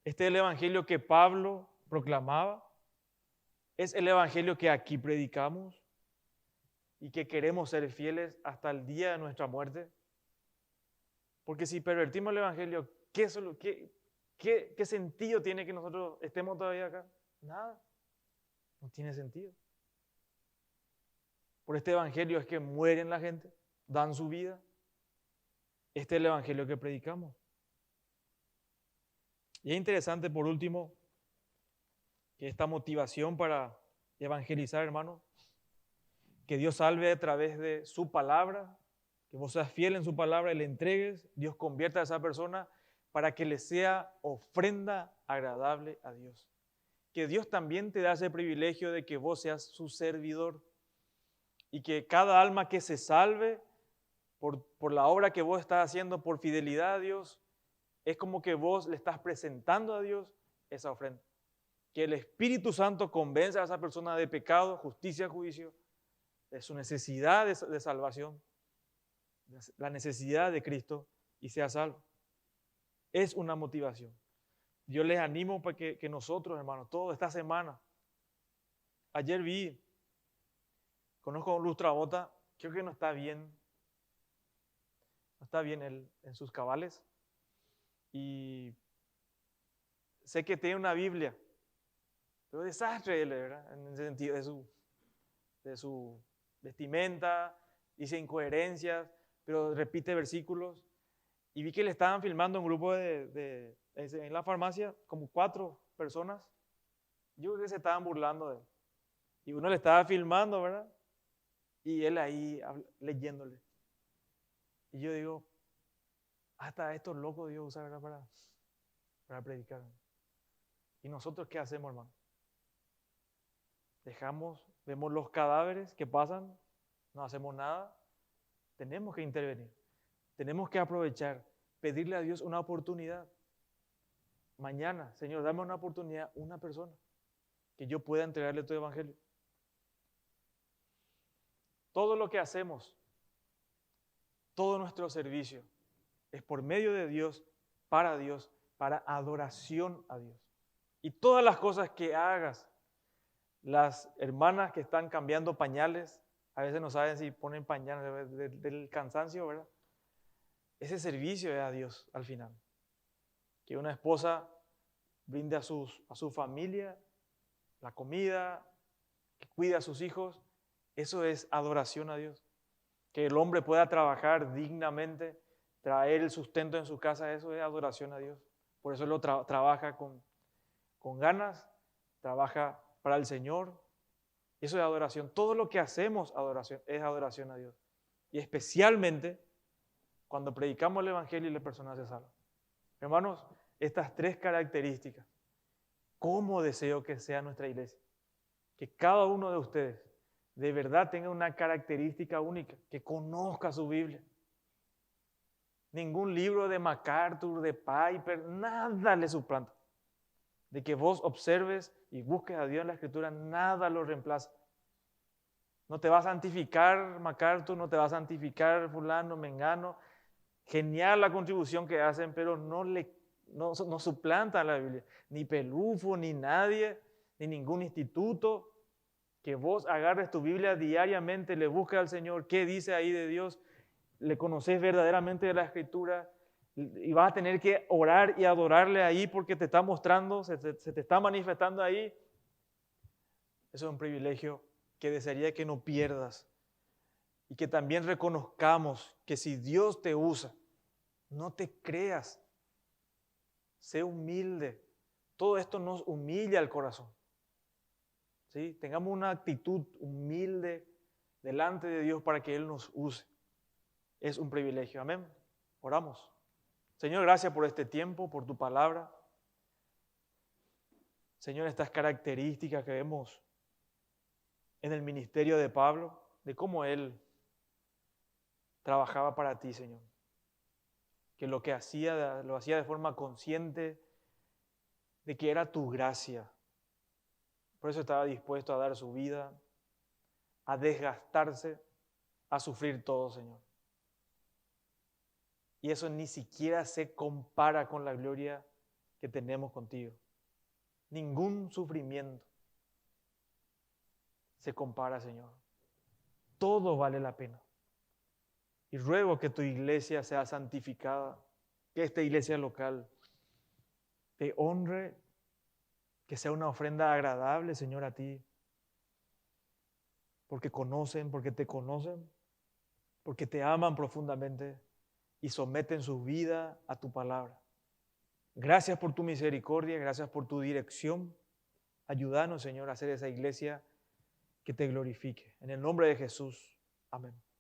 Este es el Evangelio que Pablo proclamaba. Es el Evangelio que aquí predicamos y que queremos ser fieles hasta el día de nuestra muerte. Porque si pervertimos el Evangelio, ¿qué sentido tiene que nosotros estemos todavía acá? Nada. No tiene sentido. Por este Evangelio es que mueren la gente, dan su vida. Este es el Evangelio que predicamos. Y es interesante, por último, que esta motivación para evangelizar, hermano, que Dios salve a través de su palabra, que vos seas fiel en su palabra y le entregues, Dios convierta a esa persona para que le sea ofrenda agradable a Dios. Que Dios también te da ese privilegio de que vos seas su servidor y que cada alma que se salve por la obra que vos estás haciendo, por fidelidad a Dios, es como que vos le estás presentando a Dios esa ofrenda. Que el Espíritu Santo convenza a esa persona de pecado, justicia, juicio, de su necesidad de salvación, la necesidad de Cristo y sea salvo. Es una motivación. Yo les animo para que nosotros, hermanos, toda esta semana, ayer conozco a un lustrabota, creo que no está bien él en sus cabales y sé que tiene una Biblia, pero desastre él, ¿verdad? En el sentido de su vestimenta, dice incoherencias, pero repite versículos. Y vi que le estaban filmando un grupo en la farmacia, como 4 personas. Yo creo que se estaban burlando de él. Y uno le estaba filmando, ¿verdad? Y él ahí leyéndole. Y yo digo, hasta estos locos Dios usa, ¿verdad? Para predicar. ¿Y nosotros qué hacemos, hermano? Vemos los cadáveres que pasan, no hacemos nada. Tenemos que intervenir. Tenemos que aprovechar, pedirle a Dios una oportunidad. Mañana, Señor, dame una oportunidad, una persona, que yo pueda entregarle tu evangelio. Todo lo que hacemos, todo nuestro servicio, es por medio de Dios, para adoración a Dios. Y todas las cosas que hagas, las hermanas que están cambiando pañales, a veces no saben si ponen pañales del cansancio, ¿verdad? Ese servicio es a Dios al final. Que una esposa brinde a su familia la comida, que cuide a sus hijos, eso es adoración a Dios. Que el hombre pueda trabajar dignamente, traer el sustento en su casa, eso es adoración a Dios. Por eso él trabaja con ganas, trabaja para el Señor. Eso es adoración. Todo lo que hacemos es adoración a Dios. Y especialmente cuando predicamos el Evangelio y la persona se salva. Hermanos, estas 3 características, ¿cómo deseo que sea nuestra iglesia? Que cada uno de ustedes de verdad tenga una característica única, que conozca su Biblia. Ningún libro de MacArthur, de Piper, nada le suplanta. De que vos observes y busques a Dios en la Escritura, nada lo reemplaza. No te va a santificar MacArthur, no te va a santificar fulano, mengano. Genial la contribución que hacen, pero no suplanta a la Biblia. Ni Pelufo, ni nadie, ni ningún instituto. Que vos agarres tu Biblia diariamente, le busques al Señor, qué dice ahí de Dios, le conoces verdaderamente de la Escritura y vas a tener que orar y adorarle ahí porque te está mostrando, se te está manifestando ahí. Eso es un privilegio que desearía que no pierdas y que también reconozcamos que si Dios te usa, no te creas, sé humilde. Todo esto nos humilla el corazón. ¿Sí? Tengamos una actitud humilde delante de Dios para que Él nos use. es un privilegio. Amén. Oramos. Señor, gracias por este tiempo, por tu palabra. Señor, estas características que vemos en el ministerio de Pablo, de cómo él trabajaba para ti, Señor. Que lo que hacía, lo hacía de forma consciente de que era tu gracia. Por eso estaba dispuesto a dar su vida, a desgastarse, a sufrir todo, Señor. Y eso ni siquiera se compara con la gloria que tenemos contigo. Ningún sufrimiento se compara, Señor. Todo vale la pena. Y ruego que tu iglesia sea santificada, que esta iglesia local te honre, que sea una ofrenda agradable, Señor, a ti. Porque te conocen, porque te aman profundamente y someten su vida a tu palabra. Gracias por tu misericordia, gracias por tu dirección. Ayúdanos, Señor, a hacer esa iglesia que te glorifique. En el nombre de Jesús. Amén.